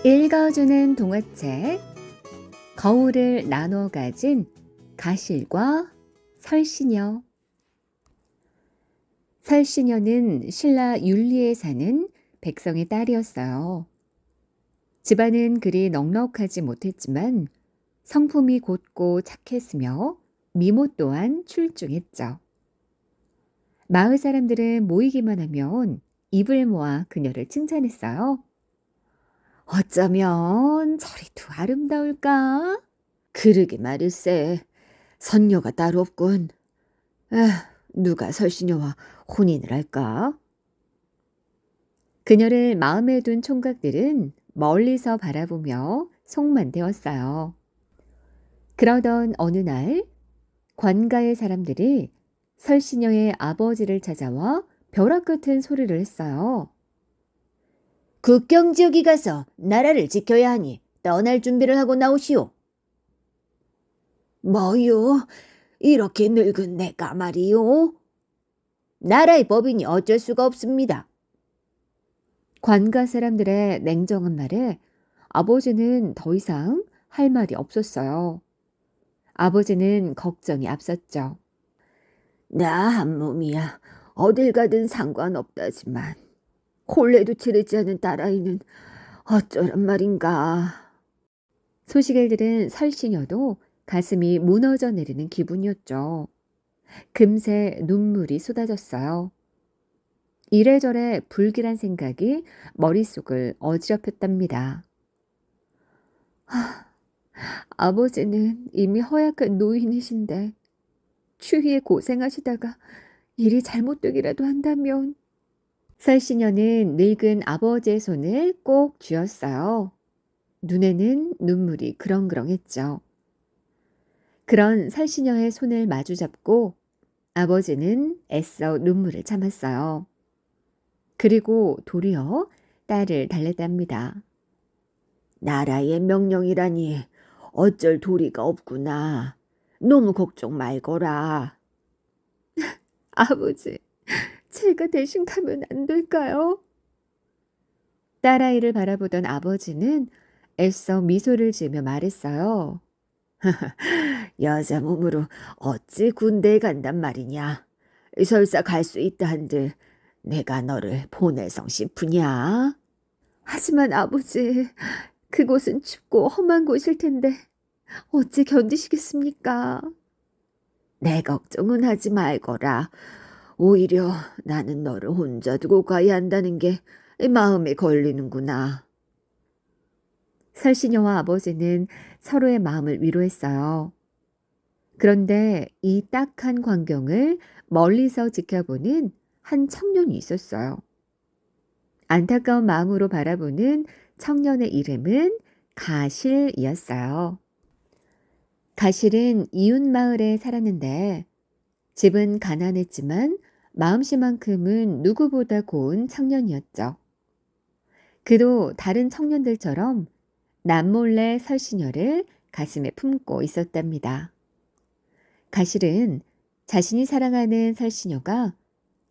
읽어주는 동화책 거울을 나눠 가진 가실과 설시녀. 설시녀는 신라 윤리에 사는 백성의 딸이었어요. 집안은 그리 넉넉하지 못했지만 성품이 곧고 착했으며 미모 또한 출중했죠. 마을 사람들은 모이기만 하면 입을 모아 그녀를 칭찬했어요. 어쩌면 저리도 아름다울까? 그러게 말일세. 선녀가 따로 없군. 에휴, 누가 설시녀와 혼인을 할까? 그녀를 마음에 둔 총각들은 멀리서 바라보며 속만 되었어요. 그러던 어느 날 관가의 사람들이 설시녀의 아버지를 찾아와 벼락 같은 소리를 했어요. 국경지역에 가서 나라를 지켜야 하니 떠날 준비를 하고 나오시오. 뭐요? 이렇게 늙은 내가 말이요? 나라의 법이니 어쩔 수가 없습니다. 관가 사람들의 냉정한 말에 아버지는 더 이상 할 말이 없었어요. 아버지는 걱정이 앞섰죠. 나 한 몸이야 어딜 가든 상관없다지만 혼례도 치르지 않은 딸아이는 어쩌란 말인가. 소식을 들은 설시녀도 가슴이 무너져 내리는 기분이었죠. 금세 눈물이 쏟아졌어요. 이래저래 불길한 생각이 머릿속을 어지럽혔답니다. 아버지는 이미 허약한 노인이신데 추위에 고생하시다가 일이 잘못되기라도 한다면. 설시녀는 늙은 아버지의 손을 꼭 쥐었어요. 눈에는 눈물이 그렁그렁했죠. 그런 설시녀의 손을 마주잡고 아버지는 애써 눈물을 참았어요. 그리고 도리어 딸을 달랬답니다. 나라의 명령이라니 어쩔 도리가 없구나. 너무 걱정 말거라. 아버지, 제가 대신 가면 안 될까요? 딸아이를 바라보던 아버지는 애써 미소를 지으며 말했어요. 여자 몸으로 어찌 군대에 간단 말이냐. 설사 갈 수 있다 한들 내가 너를 보내성 싶으냐? 하지만 아버지, 그곳은 춥고 험한 곳일 텐데 어찌 견디시겠습니까? 내 걱정은 하지 말거라. 오히려 나는 너를 혼자 두고 가야 한다는 게 마음에 걸리는구나. 설시녀와 아버지는 서로의 마음을 위로했어요. 그런데 이 딱한 광경을 멀리서 지켜보는 한 청년이 있었어요. 안타까운 마음으로 바라보는 청년의 이름은 가실이었어요. 가실은 이웃 마을에 살았는데 집은 가난했지만 마음씨만큼은 누구보다 고운 청년이었죠. 그도 다른 청년들처럼 남몰래 설시녀를 가슴에 품고 있었답니다. 가실은 자신이 사랑하는 설시녀가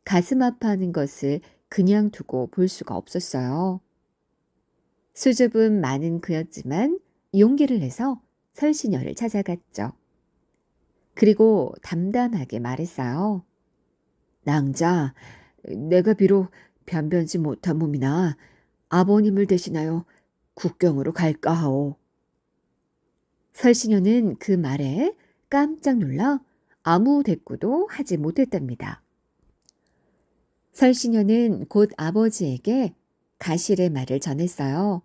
가슴 아파하는 것을 그냥 두고 볼 수가 없었어요. 수줍음 많은 그였지만 용기를 내서 설시녀를 찾아갔죠. 그리고 담담하게 말했어요. 낭자, 내가 비록 변변치 못한 몸이나 아버님을 대신하여 국경으로 갈까 하오. 설시녀는 그 말에 깜짝 놀라 아무 대꾸도 하지 못했답니다. 설시녀는 곧 아버지에게 가실의 말을 전했어요.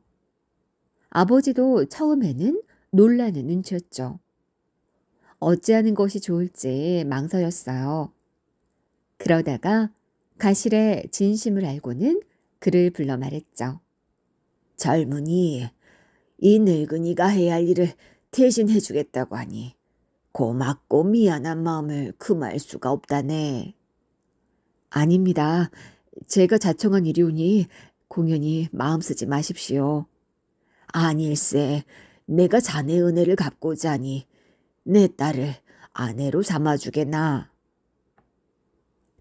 아버지도 처음에는 놀라는 눈치였죠. 어찌하는 것이 좋을지 망설였어요. 그러다가 가실의 진심을 알고는 그를 불러 말했죠. 젊은이, 이 늙은이가 해야 할 일을 대신 해주겠다고 하니 고맙고 미안한 마음을 금할 수가 없다네. 아닙니다. 제가 자청한 일이오니 공연히 마음 쓰지 마십시오. 아닐세, 내가 자네 은혜를 갚고자 하니 내 딸을 아내로 삼아주게나.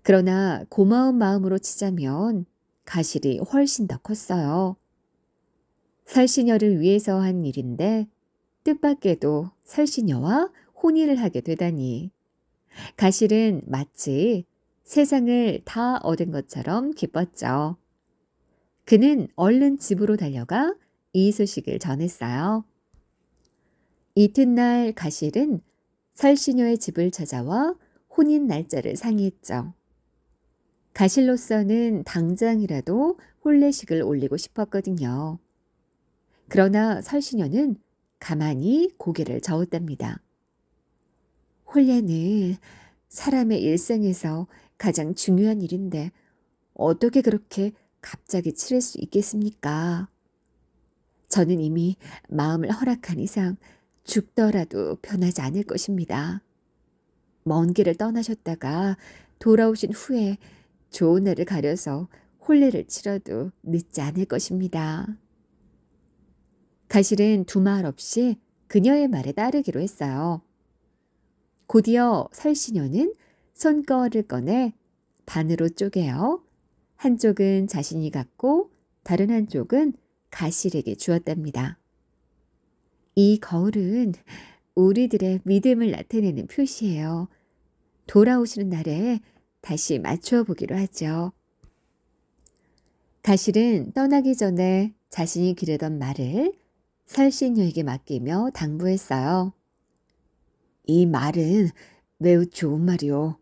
그러나 고마운 마음으로 치자면 가실이 훨씬 더 컸어요. 설시녀를 위해서 한 일인데 뜻밖에도 설시녀와 혼인을 하게 되다니 가실은 마치 세상을 다 얻은 것처럼 기뻤죠. 그는 얼른 집으로 달려가 이 소식을 전했어요. 이튿날 가실은 설시녀의 집을 찾아와 혼인 날짜를 상의했죠. 가실로서는 당장이라도 혼례식을 올리고 싶었거든요. 그러나 설시녀는 가만히 고개를 저었답니다. 혼례는 사람의 일생에서 가장 중요한 일인데 어떻게 그렇게 갑자기 치를 수 있겠습니까? 저는 이미 마음을 허락한 이상 죽더라도 변하지 않을 것입니다. 먼 길을 떠나셨다가 돌아오신 후에 좋은 날을 가려서 혼례를 치러도 늦지 않을 것입니다. 가실은 두말 없이 그녀의 말에 따르기로 했어요. 곧이어 설시녀는 손거울을 꺼내 반으로 쪼개어 한쪽은 자신이 갖고 다른 한쪽은 가실에게 주었답니다. 이 거울은 우리들의 믿음을 나타내는 표시예요. 돌아오시는 날에 다시 맞추어 보기로 하죠. 가실은 떠나기 전에 자신이 기르던 말을 설신녀에게 맡기며 당부했어요. 이 말은 매우 좋은 말이오.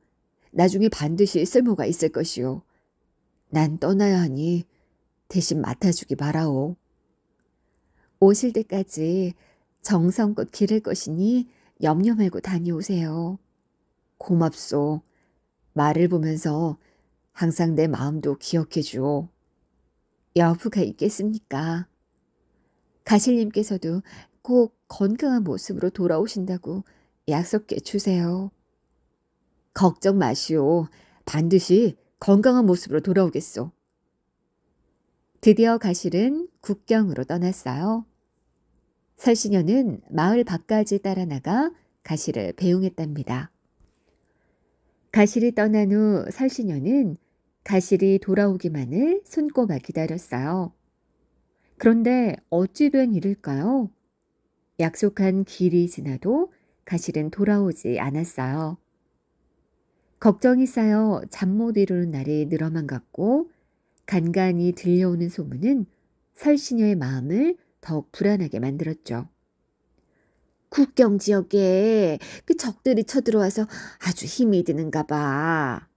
나중에 반드시 쓸모가 있을 것이오. 난 떠나야 하니 대신 맡아주기 바라오. 오실 때까지 정성껏 기를 것이니 염려 말고 다녀오세요. 고맙소. 말을 보면서 항상 내 마음도 기억해 주오. 여부가 있겠습니까? 가실님께서도 꼭 건강한 모습으로 돌아오신다고 약속해 주세요. 걱정 마시오. 반드시 건강한 모습으로 돌아오겠소. 드디어 가실은 국경으로 떠났어요. 설시녀는 마을 밖까지 따라 나가 가실을 배웅했답니다. 가실이 떠난 후 설시녀는 가실이 돌아오기만을 손꼽아 기다렸어요. 그런데 어찌 된 일일까요? 약속한 길이 지나도 가실은 돌아오지 않았어요. 걱정이 쌓여 잠 못 이루는 날이 늘어만 갔고 간간히 들려오는 소문은 설시녀의 마음을 더욱 불안하게 만들었죠. 국경 지역에 그 적들이 쳐들어와서 아주 힘이 드는가 봐.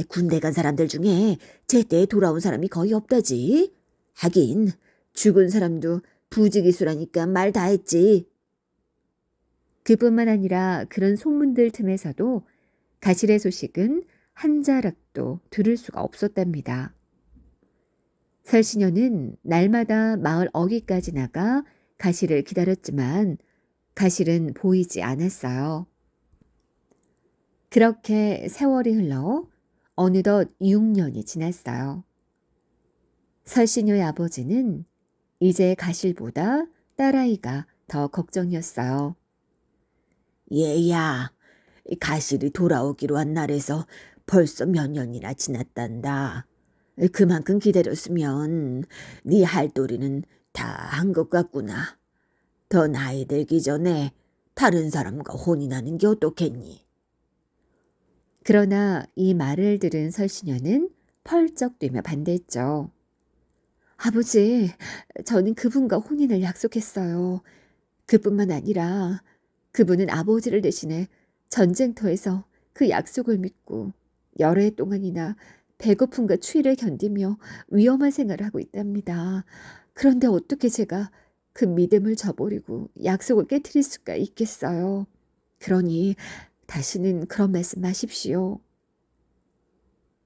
군대 간 사람들 중에 제때에 돌아온 사람이 거의 없다지. 하긴 죽은 사람도 부지기수라니까 말 다 했지. 그뿐만 아니라 그런 소문들 틈에서도 가실의 소식은 한 자락도 들을 수가 없었답니다. 설시녀는 날마다 마을 어귀까지 나가 가실을 기다렸지만 가실은 보이지 않았어요. 그렇게 세월이 흘러 어느덧 6년이 지났어요. 설시녀의 아버지는 이제 가실보다 딸아이가 더 걱정이었어요. 얘야, 가실이 돌아오기로 한 날에서 벌써 몇 년이나 지났단다. 그만큼 기다렸으면 네 할도리는 다 한 것 같구나. 더 나이 들기 전에 다른 사람과 혼인하는 게 어떻겠니? 그러나 이 말을 들은 설시녀는 펄쩍 뛰며 반대했죠. 아버지, 저는 그분과 혼인을 약속했어요. 그뿐만 아니라 그분은 아버지를 대신해 전쟁터에서 그 약속을 믿고 여러 해 동안이나 배고픔과 추위를 견디며 위험한 생활을 하고 있답니다. 그런데 어떻게 제가 그 믿음을 저버리고 약속을 깨트릴 수가 있겠어요. 그러니 다시는 그런 말씀 마십시오.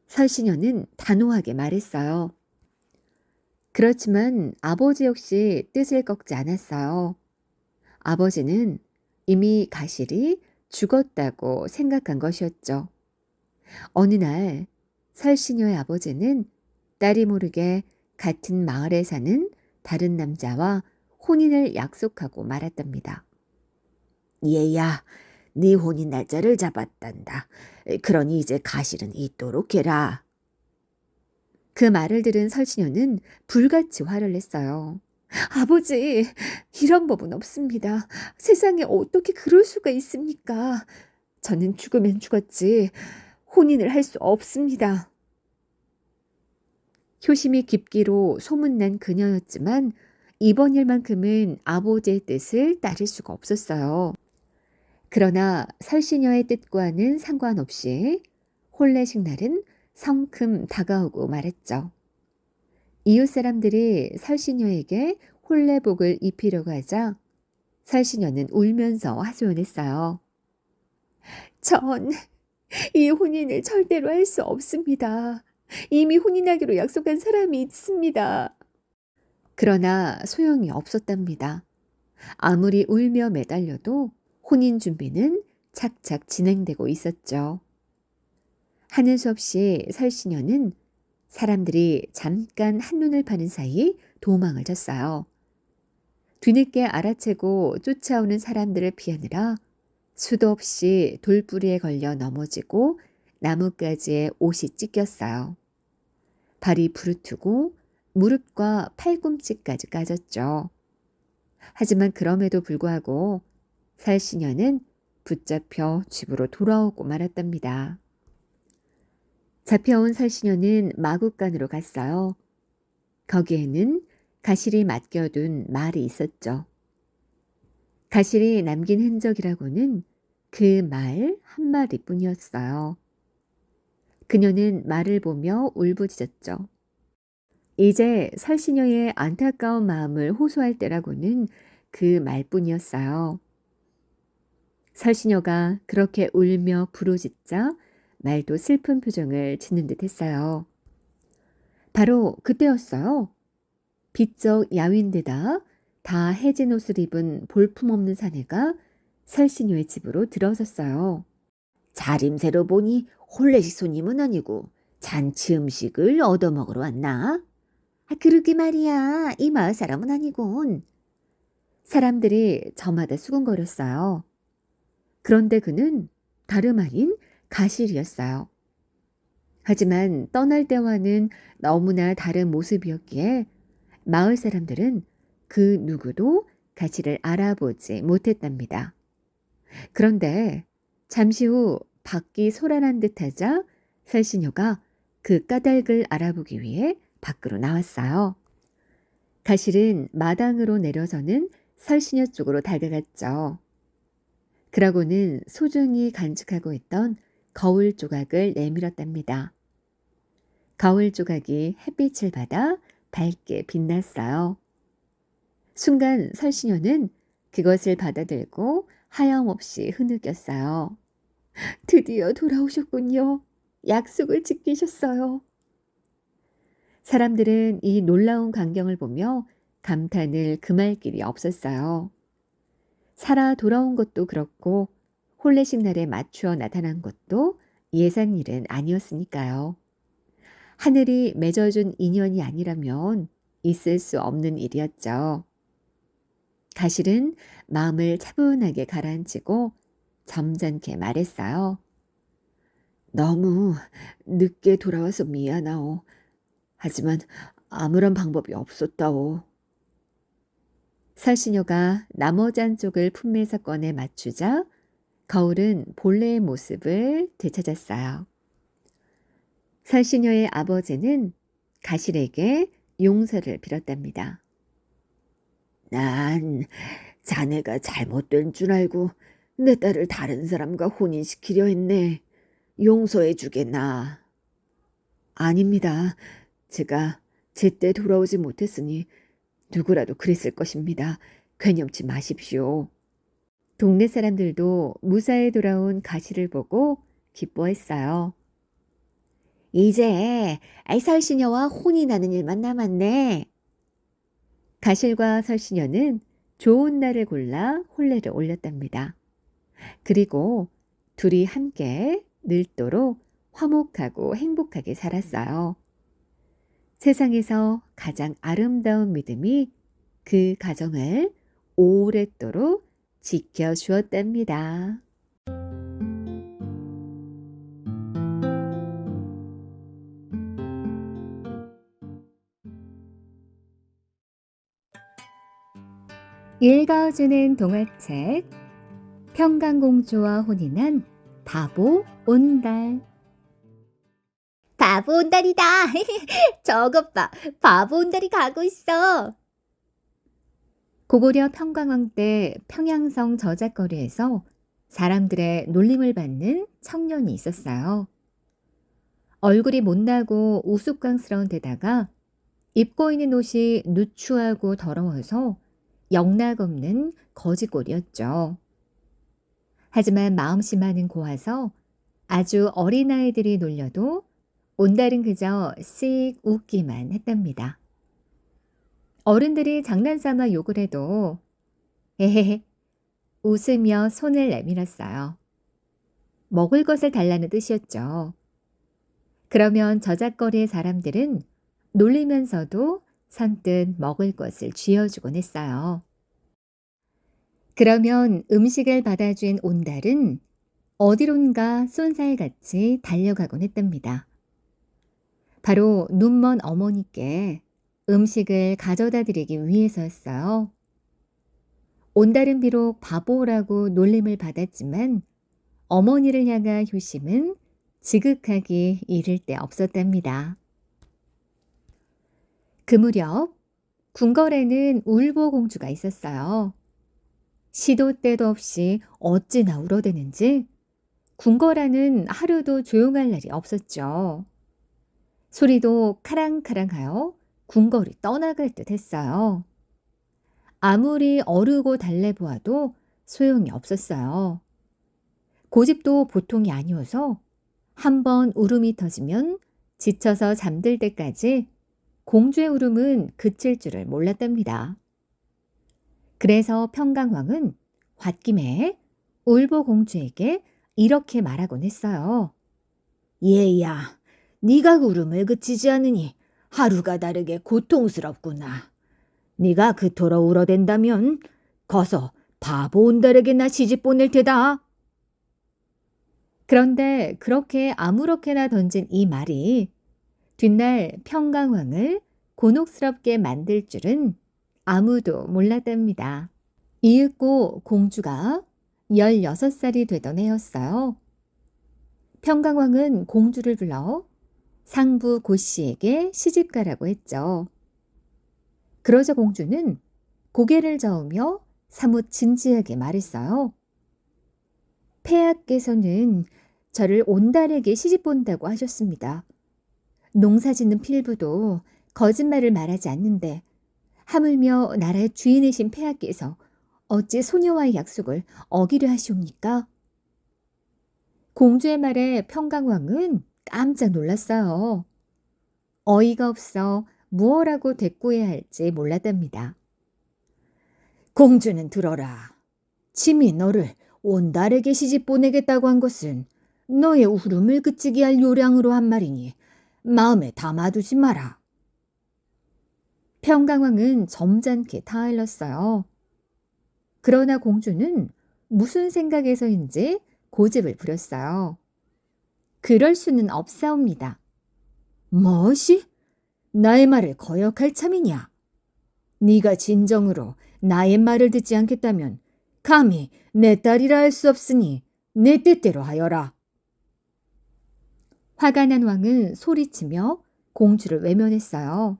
설시녀는 단호하게 말했어요. 그렇지만 아버지 역시 뜻을 꺾지 않았어요. 아버지는 이미 가실이 죽었다고 생각한 것이었죠. 어느 날 설시녀의 아버지는 딸이 모르게 같은 마을에 사는 다른 남자와 혼인을 약속하고 말았답니다. 얘야, 네 혼인 날짜를 잡았단다. 그러니 이제 가실은 있도록 해라. 그 말을 들은 설시녀는 불같이 화를 냈어요. 아버지, 이런 법은 없습니다. 세상에 어떻게 그럴 수가 있습니까? 저는 죽으면 죽었지 혼인을 할 수 없습니다. 효심이 깊기로 소문난 그녀였지만 이번 일만큼은 아버지의 뜻을 따를 수가 없었어요. 그러나 설시녀의 뜻과는 상관없이 혼례식 날은 성큼 다가오고 말았죠. 이웃 사람들이 설시녀에게 혼례복을 입히려고 하자 설시녀는 울면서 하소연했어요. 전 이 혼인을 절대로 할 수 없습니다. 이미 혼인하기로 약속한 사람이 있습니다. 그러나 소용이 없었답니다. 아무리 울며 매달려도 혼인 준비는 착착 진행되고 있었죠. 하는 수 없이 설시녀는 사람들이 잠깐 한눈을 파는 사이 도망을 쳤어요. 뒤늦게 알아채고 쫓아오는 사람들을 피하느라 수도 없이 돌부리에 걸려 넘어지고 나뭇가지에 옷이 찢겼어요. 발이 부르트고 무릎과 팔꿈치까지 까졌죠. 하지만 그럼에도 불구하고 살시녀는 붙잡혀 집으로 돌아오고 말았답니다. 잡혀온 살시녀는 마구간으로 갔어요. 거기에는 가실이 맡겨둔 말이 있었죠. 가실이 남긴 흔적이라고는 그 말 한 마리뿐이었어요. 그녀는 말을 보며 울부짖었죠. 이제 설시녀의 안타까운 마음을 호소할 때라고는 그 말뿐이었어요. 설시녀가 그렇게 울며 부르짖자 말도 슬픈 표정을 짓는 듯 했어요. 바로 그때였어요. 비쩍 야윈데다 다 해진 옷을 입은 볼품없는 사내가 설시녀의 집으로 들어섰어요. 자림새로 보니 혼례식 손님은 아니고 잔치 음식을 얻어먹으러 왔나? 그러게 말이야. 이 마을 사람은 아니군. 사람들이 저마다 수군거렸어요. 그런데 그는 다름 아닌 가실이었어요. 하지만 떠날 때와는 너무나 다른 모습이었기에 마을 사람들은 그 누구도 가실을 알아보지 못했답니다. 그런데 잠시 후 밖이 소란한 듯하자 설시녀가 그 까닭을 알아보기 위해 밖으로 나왔어요. 가실은 마당으로 내려서는 설시녀 쪽으로 다가갔죠. 그러고는 소중히 간직하고 있던 거울 조각을 내밀었답니다. 거울 조각이 햇빛을 받아 밝게 빛났어요. 순간 설시녀는 그것을 받아들고 하염없이 흐느꼈어요. 드디어 돌아오셨군요. 약속을 지키셨어요. 사람들은 이 놀라운 광경을 보며 감탄을 금할 길이 없었어요. 살아 돌아온 것도 그렇고 혼례식 날에 맞추어 나타난 것도 예상 일은 아니었으니까요. 하늘이 맺어준 인연이 아니라면 있을 수 없는 일이었죠. 가실은 마음을 차분하게 가라앉히고 점잖게 말했어요. 너무 늦게 돌아와서 미안하오. 하지만 아무런 방법이 없었다오. 설시녀가 나머지 한쪽을 품에서 꺼내 맞추자 거울은 본래의 모습을 되찾았어요. 설시녀의 아버지는 가실에게 용서를 빌었답니다. 난 자네가 잘못된 줄 알고 내 딸을 다른 사람과 혼인시키려 했네. 용서해 주겠나? 아닙니다. 제가 제때 돌아오지 못했으니 누구라도 그랬을 것입니다. 괴념치 마십시오. 동네 사람들도 무사히 돌아온 가시를 보고 기뻐했어요. 이제 설시녀와 혼인하는 일만 남았네. 가실과 설시녀는 좋은 날을 골라 혼례를 올렸답니다. 그리고 둘이 함께 늘도록 화목하고 행복하게 살았어요. 세상에서 가장 아름다운 믿음이 그 가정을 오랫도록 지켜주었답니다. 읽어주는 동화책 평강공주와 혼인한 바보 온달. 바보 온달이다. 저것 봐. 바보 온달이 가고 있어. 고구려 평강왕 때 평양성 저잣거리에서 사람들의 놀림을 받는 청년이 있었어요. 얼굴이 못나고 우스꽝스러운 데다가 입고 있는 옷이 누추하고 더러워서 영락없는 거지꼴이었죠. 하지만 마음씨만은 고와서 아주 어린아이들이 놀려도 온달은 그저 씩 웃기만 했답니다. 어른들이 장난삼아 욕을 해도 에헤헤 웃으며 손을 내밀었어요. 먹을 것을 달라는 뜻이었죠. 그러면 저잣거리의 사람들은 놀리면서도 선뜻 먹을 것을 쥐어주곤 했어요. 그러면 음식을 받아준 온달은 어디론가 쏜살같이 달려가곤 했답니다. 바로 눈먼 어머니께 음식을 가져다 드리기 위해서였어요. 온달은 비록 바보라고 놀림을 받았지만 어머니를 향한 효심은 지극하기 이를 데 없었답니다. 그 무렵 궁궐에는 울보공주가 있었어요. 시도 때도 없이 어찌나 울어대는지 궁궐안은 하루도 조용할 날이 없었죠. 소리도 카랑카랑하여 궁궐이 떠나갈 듯 했어요. 아무리 어르고 달래보아도 소용이 없었어요. 고집도 보통이 아니어서 한번 울음이 터지면 지쳐서 잠들 때까지 공주의 울음은 그칠 줄을 몰랐답니다. 그래서 평강왕은 홧김에 울보공주에게 이렇게 말하곤 했어요. 얘야, 네가 울음을 그치지 않으니 하루가 다르게 고통스럽구나. 네가 그토록 울어댄다면 거서 바보 온달에게나 시집 보낼 테다. 그런데 그렇게 아무렇게나 던진 이 말이 뒷날 평강왕을 곤혹스럽게 만들 줄은 아무도 몰랐답니다. 이윽고 공주가 16살이 되던 해였어요. 평강왕은 공주를 불러 상부 고씨에게 시집가라고 했죠. 그러자 공주는 고개를 저으며 사뭇 진지하게 말했어요. 폐하께서는 저를 온달에게 시집 본다고 하셨습니다. 농사짓는 필부도 거짓말을 말하지 않는데 하물며 나라의 주인이신 폐하께서 어찌 소녀와의 약속을 어기려 하시옵니까? 공주의 말에 평강왕은 깜짝 놀랐어요. 어이가 없어 무엇라고 대꾸해야 할지 몰랐답니다. 공주는 들어라. 침이 너를 온달에게 시집 보내겠다고 한 것은 너의 울음을 그치게 할 요량으로 한 말이니 마음에 담아두지 마라. 평강왕은 점잖게 타일렀어요. 그러나 공주는 무슨 생각에서인지 고집을 부렸어요. 그럴 수는 없사옵니다. 무엇이? 나의 말을 거역할 참이냐? 네가 진정으로 나의 말을 듣지 않겠다면 감히 내 딸이라 할 수 없으니 내 뜻대로 하여라. 화가 난 왕은 소리치며 공주를 외면했어요.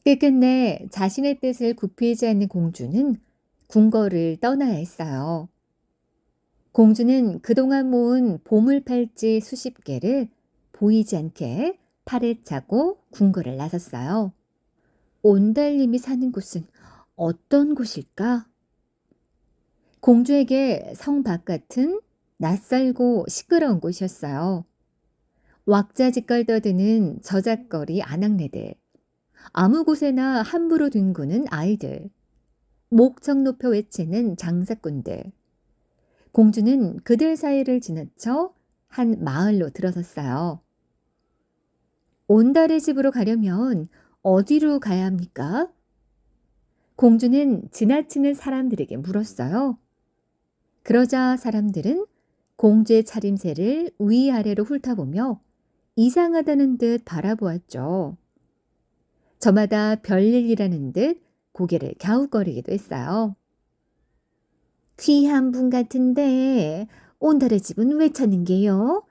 끝끝내 자신의 뜻을 굽히지 않는 공주는 궁궐을 떠나야 했어요. 공주는 그동안 모은 보물팔찌 수십 개를 보이지 않게 팔에 차고 궁궐을 나섰어요. 온달님이 사는 곳은 어떤 곳일까? 공주에게 성 바깥은 낯설고 시끄러운 곳이었어요. 왁자지껄 떠드는 저잣거리 아낙네들, 아무 곳에나 함부로 뒹구는 아이들, 목청 높여 외치는 장사꾼들. 공주는 그들 사이를 지나쳐 한 마을로 들어섰어요. 온달의 집으로 가려면 어디로 가야 합니까? 공주는 지나치는 사람들에게 물었어요. 그러자 사람들은 공주의 차림새를 위아래로 훑어보며 이상하다는 듯 바라보았죠. 저마다 별일이라는 듯 고개를 갸웃거리기도 했어요. 귀한 분 같은데 온달의 집은 왜 찾는 게요?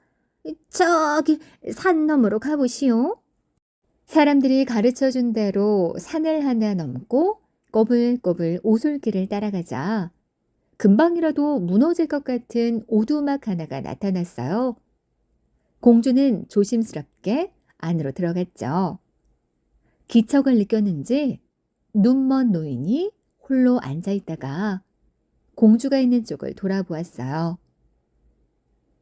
저기 산 너머로 가보시오. 사람들이 가르쳐 준 대로 산을 하나 넘고 꼬불꼬불 오솔길을 따라가자 금방이라도 무너질 것 같은 오두막 하나가 나타났어요. 공주는 조심스럽게 안으로 들어갔죠. 기척을 느꼈는지 눈먼 노인이 홀로 앉아 있다가 공주가 있는 쪽을 돌아보았어요.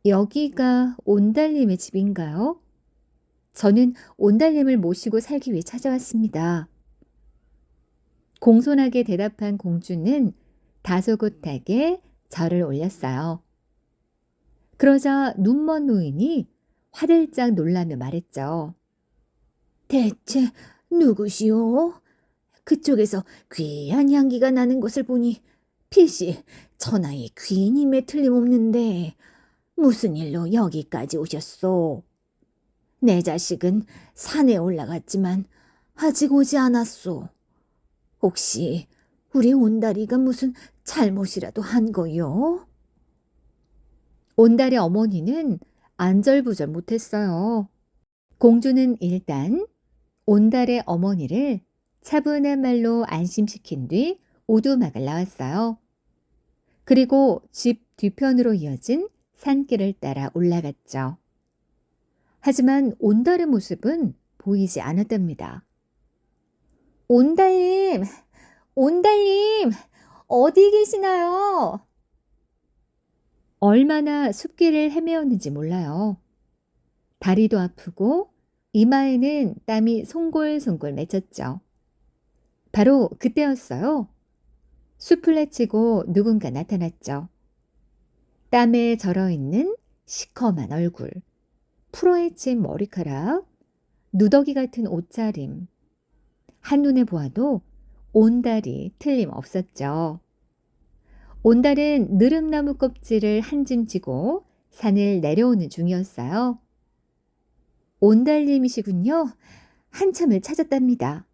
여기가 온달님의 집인가요? 저는 온달님을 모시고 살기 위해 찾아왔습니다. 공손하게 대답한 공주는 다소곳하게 절을 올렸어요. 그러자 눈먼 노인이 화들짝 놀라며 말했죠. 대체 누구시오? 그쪽에서 귀한 향기가 나는 것을 보니 필시 천하의 귀인임에 틀림없는데 무슨 일로 여기까지 오셨소? 내 자식은 산에 올라갔지만 아직 오지 않았소. 혹시 우리 온달이가 무슨 잘못이라도 한 거요? 온달의 어머니는 안절부절 못했어요. 공주는 일단 온달의 어머니를 차분한 말로 안심시킨 뒤 오두막을 나왔어요. 그리고 집 뒤편으로 이어진 산길을 따라 올라갔죠. 하지만 온달의 모습은 보이지 않았답니다. 온달님, 온달님, 어디 계시나요? 얼마나 숲길을 헤매었는지 몰라요. 다리도 아프고 이마에는 땀이 송골송골 맺혔죠. 바로 그때였어요. 숲을 헤치고 누군가 나타났죠. 땀에 절어있는 시커먼 얼굴, 풀어헤친 머리카락, 누더기 같은 옷차림. 한눈에 보아도 온달이 틀림없었죠. 온달은 느릅나무 껍질을 한 짐 지고 산을 내려오는 중이었어요. 온달님이시군요. 한참을 찾았답니다.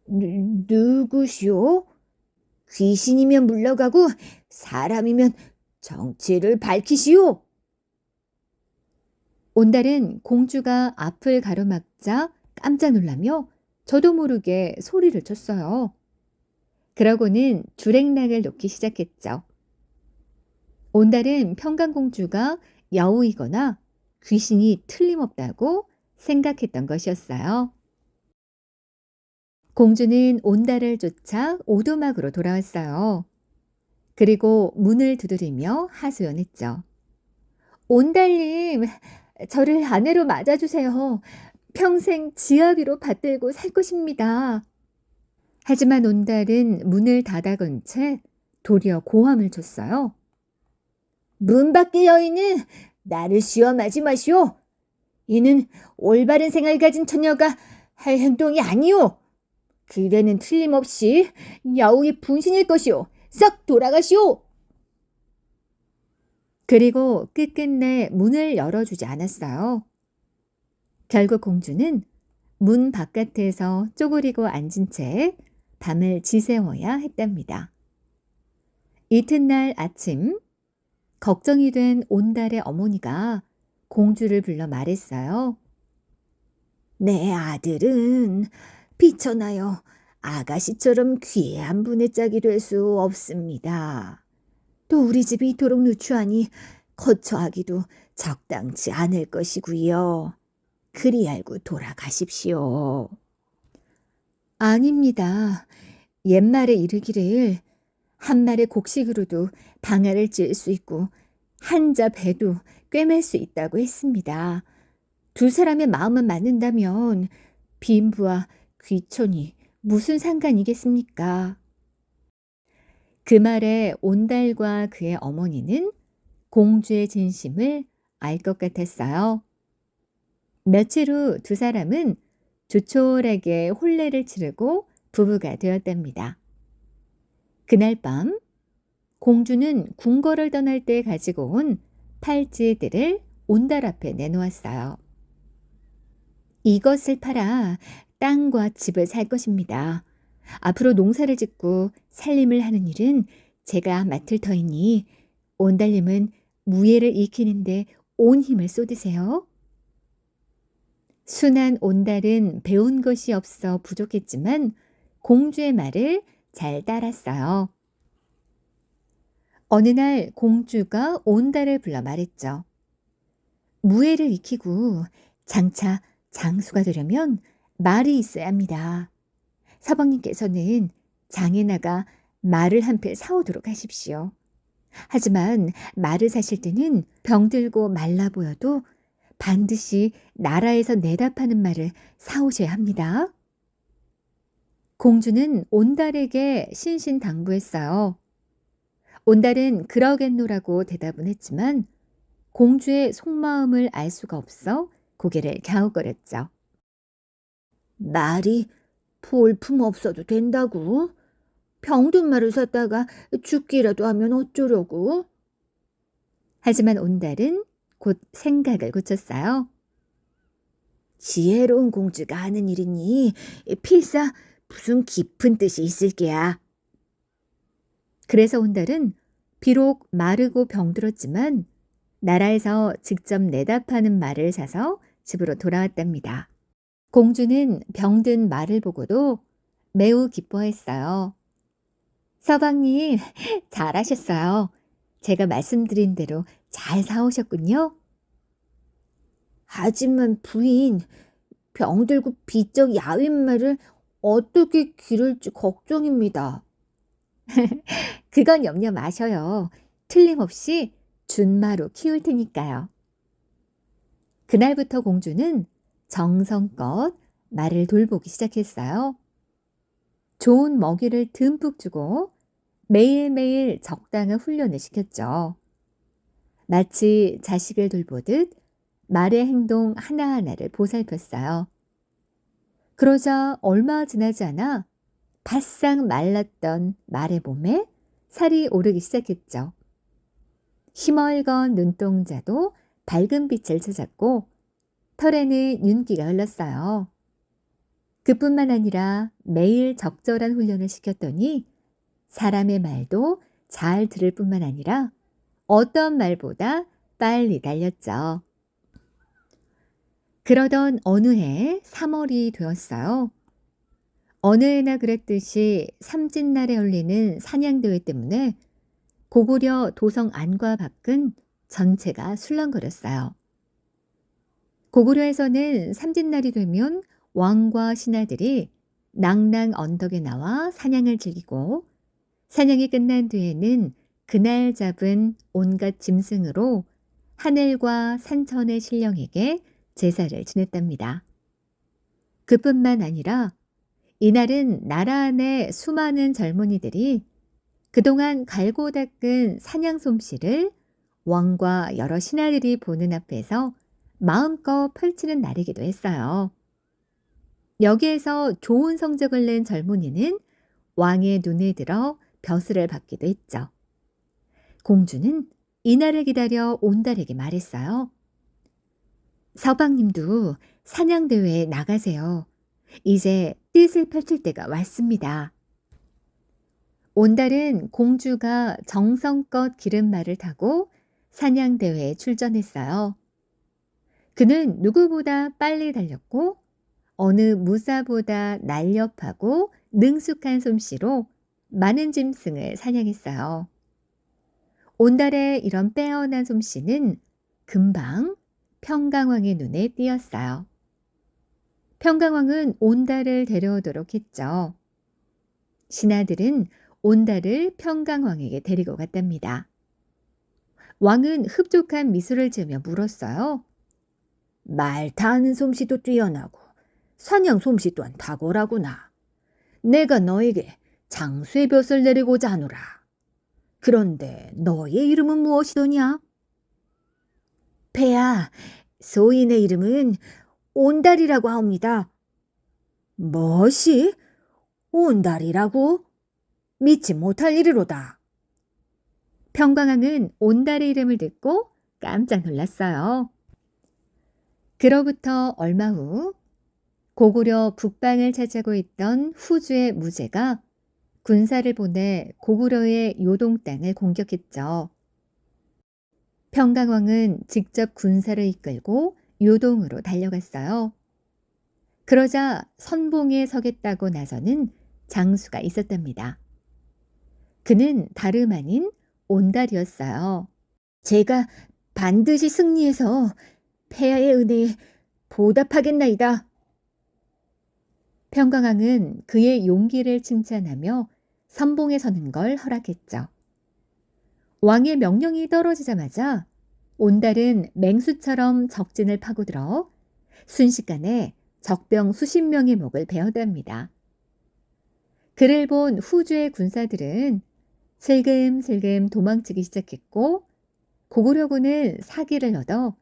누구시오? 귀신이면 물러가고 사람이면 정체를 밝히시오. 온달은 공주가 앞을 가로막자 깜짝 놀라며 저도 모르게 소리를 쳤어요. 그러고는 주랭랑을 놓기 시작했죠. 온달은 평강공주가 여우이거나 귀신이 틀림없다고 생각했던 것이었어요. 공주는 온달을 쫓아 오두막으로 돌아왔어요. 그리고 문을 두드리며 하소연했죠. 온달님, 저를 아내로 맞아주세요. 평생 지아비로 받들고 살 것입니다. 하지만 온달은 문을 닫아건 채 도리어 고함을 쳤어요. 문 밖의 여인은 나를 시험하지 마시오. 이는 올바른 생활 가진 처녀가 할 행동이 아니오. 그대는 틀림없이 여우의 분신일 것이오. 썩 돌아가시오. 그리고 끝끝내 문을 열어주지 않았어요. 결국 공주는 문 바깥에서 쪼그리고 앉은 채 밤을 지새워야 했답니다. 이튿날 아침, 걱정이 된 온달의 어머니가 공주를 불러 말했어요. 내 아들은 비천하여 아가씨처럼 귀한 분의 짝이 될 수 없습니다. 또 우리 집이 이토록 누추하니 거처하기도 적당치 않을 것이고요. 그리 알고 돌아가십시오. 아닙니다. 옛말에 이르기를 한 말의 곡식으로도 방아를 찔 수 있고 한 자 배도 꿰맬 수 있다고 했습니다. 두 사람의 마음만 맞는다면 빈부와 귀촌이 무슨 상관이겠습니까? 그 말에 온달과 그의 어머니는 공주의 진심을 알 것 같았어요. 며칠 후 두 사람은 조촐하게 혼례를 치르고 부부가 되었답니다. 그날 밤 공주는 궁궐을 떠날 때 가지고 온 팔찌들을 온달 앞에 내놓았어요. 이것을 팔아 땅과 집을 살 것입니다. 앞으로 농사를 짓고 살림을 하는 일은 제가 맡을 터이니 온달님은 무예를 익히는데 온 힘을 쏟으세요. 순한 온달은 배운 것이 없어 부족했지만 공주의 말을 잘 따랐어요. 어느 날 공주가 온달을 불러 말했죠. 무예를 익히고 장차 장수가 되려면 말이 있어야 합니다. 서방님께서는 장에 나가 말을 한 필 사오도록 하십시오. 하지만 말을 사실 때는 병들고 말라 보여도 반드시 나라에서 내다 파는 말을 사오셔야 합니다. 공주는 온달에게 신신당부했어요. 온달은 그러겠노라고 대답은 했지만 공주의 속마음을 알 수가 없어 고개를 갸웃거렸죠. 말이 볼품 없어도 된다고? 병든 말을 샀다가 죽기라도 하면 어쩌려고? 하지만 온달은 곧 생각을 고쳤어요. 지혜로운 공주가 하는 일이니 필사 무슨 깊은 뜻이 있을 게야. 그래서 온달은 비록 마르고 병들었지만 나라에서 직접 내다 파는 말을 사서 집으로 돌아왔답니다. 공주는 병든 말을 보고도 매우 기뻐했어요. 서방님, 잘하셨어요. 제가 말씀드린 대로 잘 사오셨군요. 하지만 부인, 병들고 비쩍 야윈 말을 어떻게 기를지 걱정입니다. 그건 염려 마셔요. 틀림없이 준마로 키울 테니까요. 그날부터 공주는 정성껏 말을 돌보기 시작했어요. 좋은 먹이를 듬뿍 주고 매일매일 적당한 훈련을 시켰죠. 마치 자식을 돌보듯 말의 행동 하나하나를 보살폈어요. 그러자 얼마 지나지 않아 바싹 말랐던 말의 몸에 살이 오르기 시작했죠. 희멀건 눈동자도 밝은 빛을 찾았고 털에는 윤기가 흘렀어요. 그뿐만 아니라 매일 적절한 훈련을 시켰더니 사람의 말도 잘 들을 뿐만 아니라 어떤 말보다 빨리 달렸죠. 그러던 어느 해 3월이 되었어요. 어느 해나 그랬듯이 삼진날에 열리는 사냥대회 때문에 고구려 도성 안과 밖은 전체가 술렁거렸어요. 고구려에서는 삼진날이 되면 왕과 신하들이 낭랑 언덕에 나와 사냥을 즐기고 사냥이 끝난 뒤에는 그날 잡은 온갖 짐승으로 하늘과 산천의 신령에게 제사를 지냈답니다. 그뿐만 아니라 이날은 나라 안의 수많은 젊은이들이 그동안 갈고 닦은 사냥 솜씨를 왕과 여러 신하들이 보는 앞에서 마음껏 펼치는 날이기도 했어요. 여기에서 좋은 성적을 낸 젊은이는 왕의 눈에 들어 벼슬을 받기도 했죠. 공주는 이날을 기다려 온달에게 말했어요. 서방님도 사냥대회에 나가세요. 이제 뜻을 펼칠 때가 왔습니다. 온달은 공주가 정성껏 기른 말을 타고 사냥대회에 출전했어요. 그는 누구보다 빨리 달렸고 어느 무사보다 날렵하고 능숙한 솜씨로 많은 짐승을 사냥했어요. 온달의 이런 빼어난 솜씨는 금방 평강왕의 눈에 띄었어요. 평강왕은 온달을 데려오도록 했죠. 신하들은 온달을 평강왕에게 데리고 갔답니다. 왕은 흡족한 미소를 지으며 물었어요. 말 타는 솜씨도 뛰어나고 사냥 솜씨 또한 탁월하구나. 내가 너에게 장수의 벼슬 내리고자 하노라. 그런데 너의 이름은 무엇이더냐? 폐하, 소인의 이름은 온달이라고 하옵니다. 무엇이? 온달이라고? 믿지 못할 일이로다. 평강왕은 온달의 이름을 듣고 깜짝 놀랐어요. 그로부터 얼마 후 고구려 북방을 차지하고 있던 후주의 무제가 군사를 보내 고구려의 요동 땅을 공격했죠. 평강왕은 직접 군사를 이끌고 요동으로 달려갔어요. 그러자 선봉에 서겠다고 나서는 장수가 있었답니다. 그는 다름 아닌 온달이었어요. 제가 반드시 승리해서 폐하의 은혜에 보답하겠나이다. 평강왕은 그의 용기를 칭찬하며 선봉에 서는 걸 허락했죠. 왕의 명령이 떨어지자마자 온달은 맹수처럼 적진을 파고들어 순식간에 적병 수십 명의 목을 베어답니다. 그를 본 후주의 군사들은 슬금슬금 도망치기 시작했고 고구려군은 사기를 얻어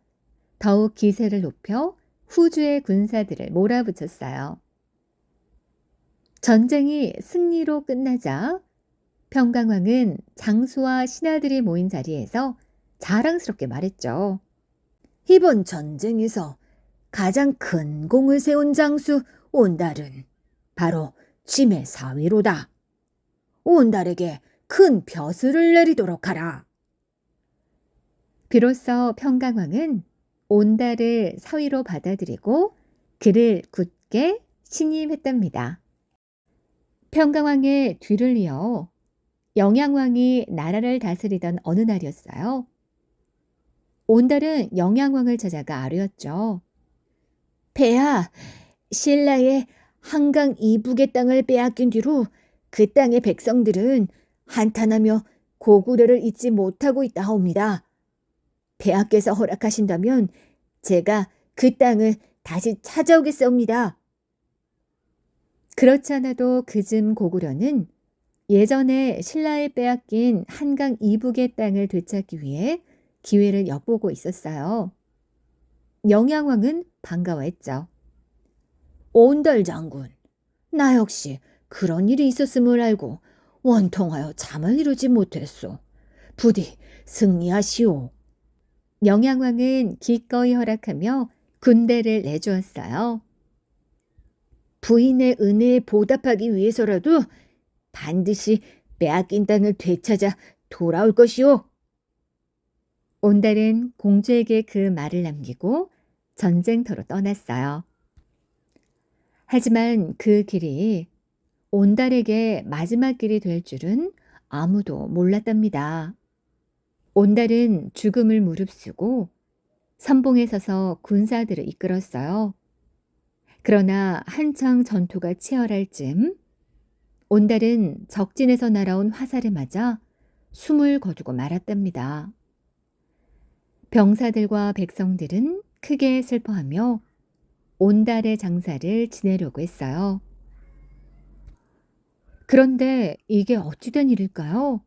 더욱 기세를 높여 후주의 군사들을 몰아붙였어요. 전쟁이 승리로 끝나자 평강왕은 장수와 신하들이 모인 자리에서 자랑스럽게 말했죠. 이번 전쟁에서 가장 큰 공을 세운 장수 온달은 바로 짐의 사위로다. 온달에게 큰 벼슬을 내리도록 하라. 비로소 평강왕은 온달을 사위로 받아들이고 그를 굳게 신임했답니다. 평강왕의 뒤를 이어 영양왕이 나라를 다스리던 어느 날이었어요. 온달은 영양왕을 찾아가 아뢰었죠. 폐하, 신라의 한강 이북의 땅을 빼앗긴 뒤로 그 땅의 백성들은 한탄하며 고구려를 잊지 못하고 있다옵니다. 폐하께서 허락하신다면 제가 그 땅을 다시 찾아오겠사옵니다. 그렇지 않아도 그즘 고구려는 예전에 신라에 빼앗긴 한강 이북의 땅을 되찾기 위해 기회를 엿보고 있었어요. 영양왕은 반가워했죠. 온달 장군, 나 역시 그런 일이 있었음을 알고 원통하여 잠을 이루지 못했소. 부디 승리하시오. 영양왕은 기꺼이 허락하며 군대를 내주었어요. 부인의 은혜에 보답하기 위해서라도 반드시 빼앗긴 땅을 되찾아 돌아올 것이오. 온달은 공주에게 그 말을 남기고 전쟁터로 떠났어요. 하지만 그 길이 온달에게 마지막 길이 될 줄은 아무도 몰랐답니다. 온달은 죽음을 무릅쓰고 선봉에 서서 군사들을 이끌었어요. 그러나 한창 전투가 치열할 즈음 온달은 적진에서 날아온 화살에 맞아 숨을 거두고 말았답니다. 병사들과 백성들은 크게 슬퍼하며 온달의 장사를 지내려고 했어요. 그런데 이게 어찌된 일일까요?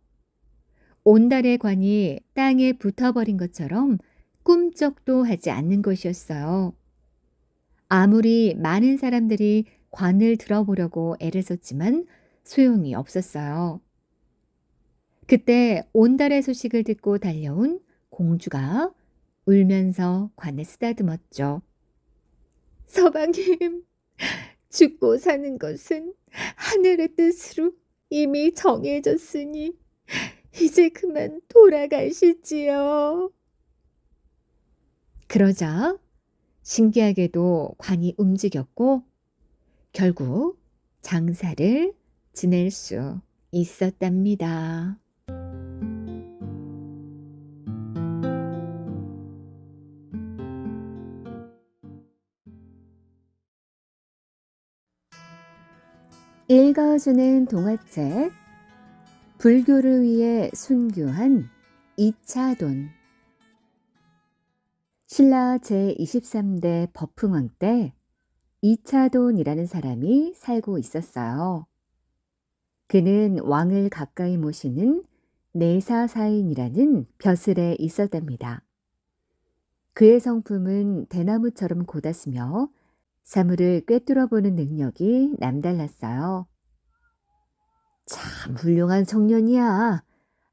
온달의 관이 땅에 붙어버린 것처럼 꿈쩍도 하지 않는 것이었어요. 아무리 많은 사람들이 관을 들어보려고 애를 썼지만 소용이 없었어요. 그때 온달의 소식을 듣고 달려온 공주가 울면서 관을 쓰다듬었죠. 서방님, 죽고 사는 것은 하늘의 뜻으로 이미 정해졌으니 이제 그만 돌아가시지요. 그러자 신기하게도 관이 움직였고 결국 장사를 지낼 수 있었답니다. 읽어주는 동화책 불교를 위해 순교한 이차돈. 신라 제23대 법흥왕 때 이차돈이라는 사람이 살고 있었어요. 그는 왕을 가까이 모시는 내사사인이라는 벼슬에 있었답니다. 그의 성품은 대나무처럼 곧았으며 사물을 꿰뚫어보는 능력이 남달랐어요. 참 훌륭한 청년이야.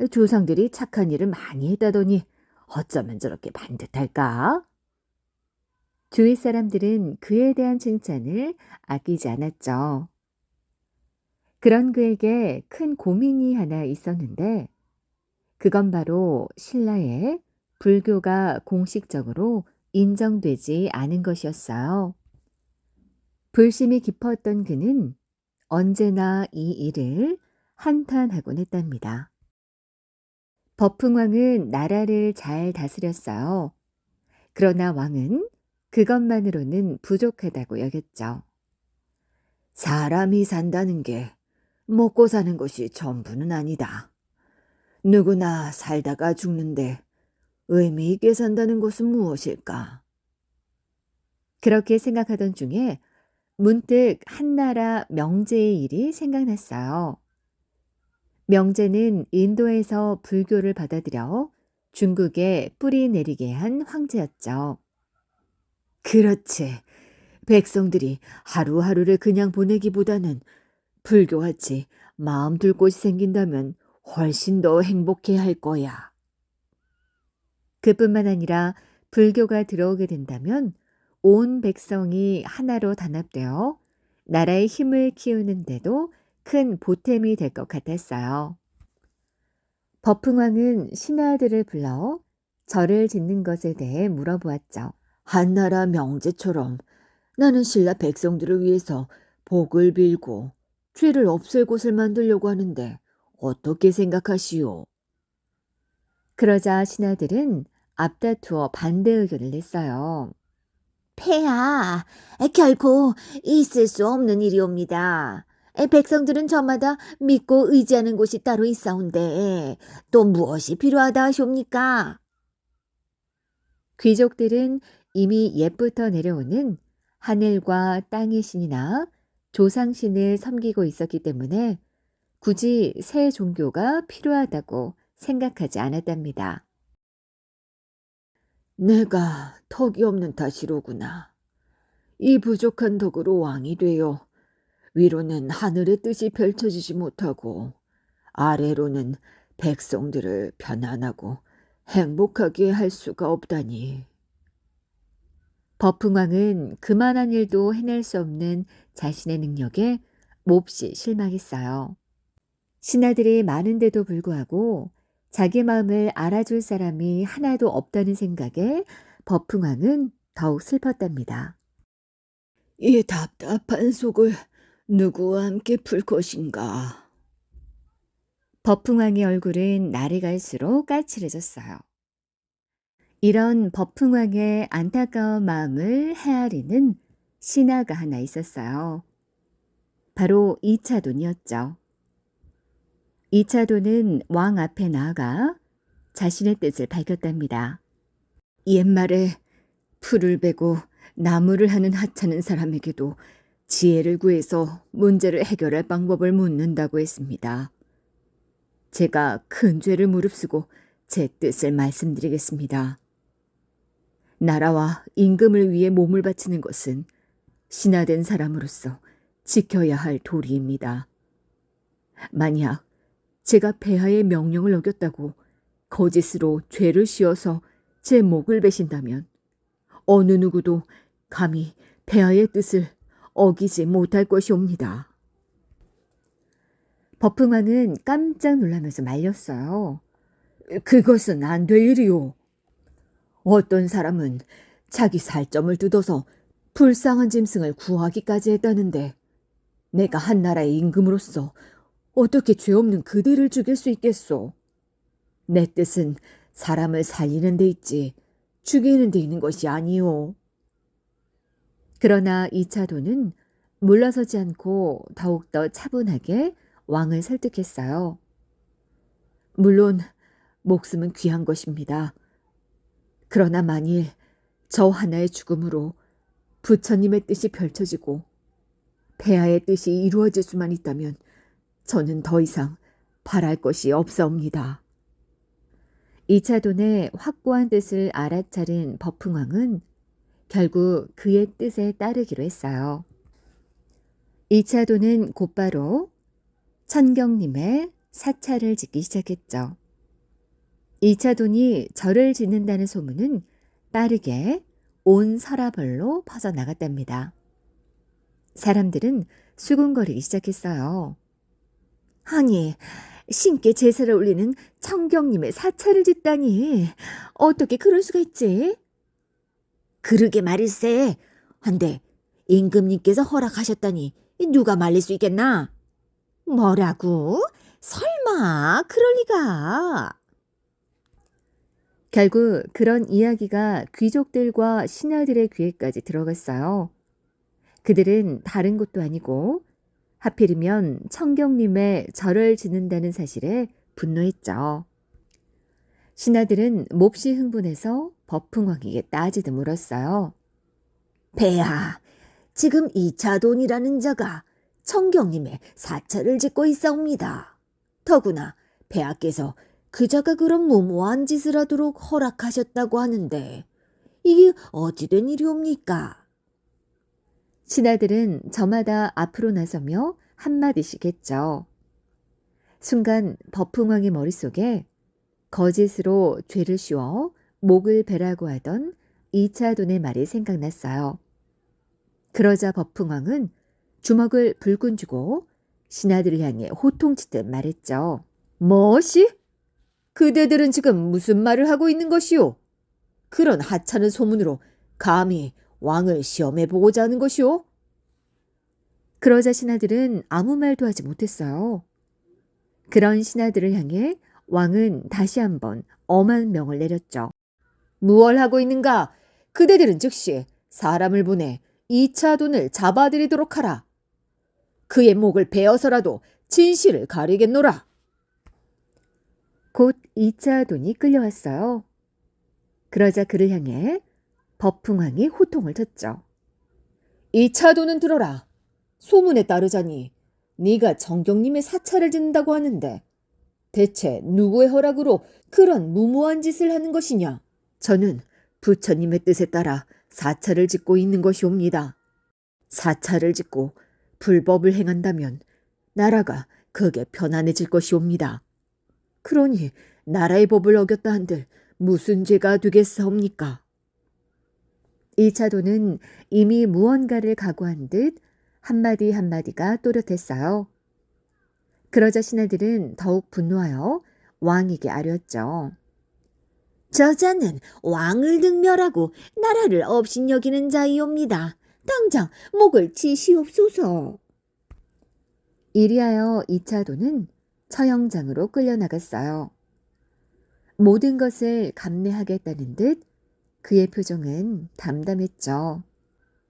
조상들이 착한 일을 많이 했다더니 어쩌면 저렇게 반듯할까? 주위 사람들은 그에 대한 칭찬을 아끼지 않았죠. 그런 그에게 큰 고민이 하나 있었는데 그건 바로 신라에 불교가 공식적으로 인정되지 않은 것이었어요. 불심이 깊었던 그는 언제나 이 일을 한탄하곤 했답니다. 버풍왕은 나라를 잘 다스렸어요. 그러나 왕은 그것만으로는 부족하다고 여겼죠. 사람이 산다는 게 먹고 사는 것이 전부는 아니다. 누구나 살다가 죽는데 의미 있게 산다는 것은 무엇일까? 그렇게 생각하던 중에 문득 한나라 명제의 일이 생각났어요. 명제는 인도에서 불교를 받아들여 중국에 뿌리 내리게 한 황제였죠. 그렇지. 백성들이 하루하루를 그냥 보내기보다는 불교같이 마음 둘 곳이 생긴다면 훨씬 더 행복해 할 거야. 그뿐만 아니라 불교가 들어오게 된다면 온 백성이 하나로 단합되어 나라의 힘을 키우는데도 큰 보탬이 될 것 같았어요. 버풍왕은 신하들을 불러 절을 짓는 것에 대해 물어보았죠. 한나라 명제처럼 나는 신라 백성들을 위해서 복을 빌고 죄를 없앨 곳을 만들려고 하는데 어떻게 생각하시오? 그러자 신하들은 앞다투어 반대 의견을 냈어요. 폐하, 결코 있을 수 없는 일이옵니다. 백성들은 저마다 믿고 의지하는 곳이 따로 있사온데 또 무엇이 필요하다 하시옵니까? 귀족들은 이미 옛부터 내려오는 하늘과 땅의 신이나 조상신을 섬기고 있었기 때문에 굳이 새 종교가 필요하다고 생각하지 않았답니다. 내가 덕이 없는 탓이로구나. 이 부족한 덕으로 왕이 되어 위로는 하늘의 뜻이 펼쳐지지 못하고 아래로는 백성들을 편안하고 행복하게 할 수가 없다니. 버풍왕은 그만한 일도 해낼 수 없는 자신의 능력에 몹시 실망했어요. 신하들이 많은데도 불구하고 자기 마음을 알아줄 사람이 하나도 없다는 생각에 버풍왕은 더욱 슬펐답니다. 이 답답한 속을 누구와 함께 풀 것인가? 버풍왕의 얼굴은 날이 갈수록 까칠해졌어요. 이런 버풍왕의 안타까운 마음을 헤아리는 신하가 하나 있었어요. 바로 이차돈이었죠. 이차돈은 왕 앞에 나아가 자신의 뜻을 밝혔답니다. 옛말에 풀을 베고 나무를 하는 하찮은 사람에게도 지혜를 구해서 문제를 해결할 방법을 묻는다고 했습니다. 제가 큰 죄를 무릅쓰고 제 뜻을 말씀드리겠습니다. 나라와 임금을 위해 몸을 바치는 것은 신하된 사람으로서 지켜야 할 도리입니다. 만약 제가 폐하의 명령을 어겼다고 거짓으로 죄를 씌워서 제 목을 베신다면 어느 누구도 감히 폐하의 뜻을 어기지 못할 것이옵니다. 버풍왕은 깜짝 놀라면서 말렸어요. 그것은 안 될 일이오. 어떤 사람은 자기 살점을 뜯어서 불쌍한 짐승을 구하기까지 했다는데 내가 한나라의 임금으로서 어떻게 죄 없는 그대를 죽일 수 있겠소? 내 뜻은 사람을 살리는 데 있지 죽이는 데 있는 것이 아니오. 그러나 이차도는 물러서지 않고 더욱더 차분하게 왕을 설득했어요. 물론 목숨은 귀한 것입니다. 그러나 만일 저 하나의 죽음으로 부처님의 뜻이 펼쳐지고 폐하의 뜻이 이루어질 수만 있다면 저는 더 이상 바랄 것이 없사옵니다. 이차돈의 확고한 뜻을 알아차린 버풍왕은 결국 그의 뜻에 따르기로 했어요. 이차돈은 곧바로 천경님의 사찰을 짓기 시작했죠. 이차돈이 절을 짓는다는 소문은 빠르게 온 서라벌로 퍼져나갔답니다. 사람들은 수군거리기 시작했어요. 아니, 신께 제사를 올리는 청경님의 사찰을 짓다니 어떻게 그럴 수가 있지? 그러게 말일세. 한데 임금님께서 허락하셨다니 누가 말릴 수 있겠나? 뭐라고? 설마 그럴 리가. 결국 그런 이야기가 귀족들과 신하들의 귀에까지 들어갔어요. 그들은 다른 곳도 아니고 하필이면 청경님의 절을 짓는다는 사실에 분노했죠. 신하들은 몹시 흥분해서 법흥왕에게 따지듯 물었어요. 폐하, 지금 이차돈이라는 자가 청경님의 사찰을 짓고 있사옵니다. 더구나 폐하께서 그 자가 그런 무모한 짓을 하도록 허락하셨다고 하는데 이게 어찌 된 일이옵니까? 신하들은 저마다 앞으로 나서며 한마디씩 했죠. 순간 법흥왕의 머릿속에 거짓으로 죄를 씌워 목을 베라고 하던 이차돈의 말이 생각났어요. 그러자 법흥왕은 주먹을 불끈 쥐고 신하들을 향해 호통치듯 말했죠. 뭐시? 그대들은 지금 무슨 말을 하고 있는 것이오? 그런 하찮은 소문으로 감히 왕을 시험해보고자 하는 것이오? 그러자 신하들은 아무 말도 하지 못했어요. 그런 신하들을 향해 왕은 다시 한번 엄한 명을 내렸죠. 무얼 하고 있는가? 그대들은 즉시 사람을 보내 이차돈을 잡아들이도록 하라. 그의 목을 베어서라도 진실을 가리겠노라. 곧 이차돈이 끌려왔어요. 그러자 그를 향해 법흥왕이 호통을 쳤죠. 이차돈은 들어라. 소문에 따르자니 네가 정경님의 사찰을 짓는다고 하는데 대체 누구의 허락으로 그런 무모한 짓을 하는 것이냐? 저는 부처님의 뜻에 따라 사찰을 짓고 있는 것이옵니다. 사찰을 짓고 불법을 행한다면 나라가 그게 편안해질 것이옵니다. 그러니 나라의 법을 어겼다 한들 무슨 죄가 되겠사옵니까? 이차도는 이미 무언가를 각오한 듯 한마디 한마디가 또렷했어요. 그러자 신하들은 더욱 분노하여 왕에게 아뢰었죠. 저자는 왕을 능멸하고 나라를 업신여기는 자이옵니다. 당장 목을 치시옵소서. 이리하여 이차도는 처형장으로 끌려나갔어요. 모든 것을 감내하겠다는 듯 그의 표정은 담담했죠.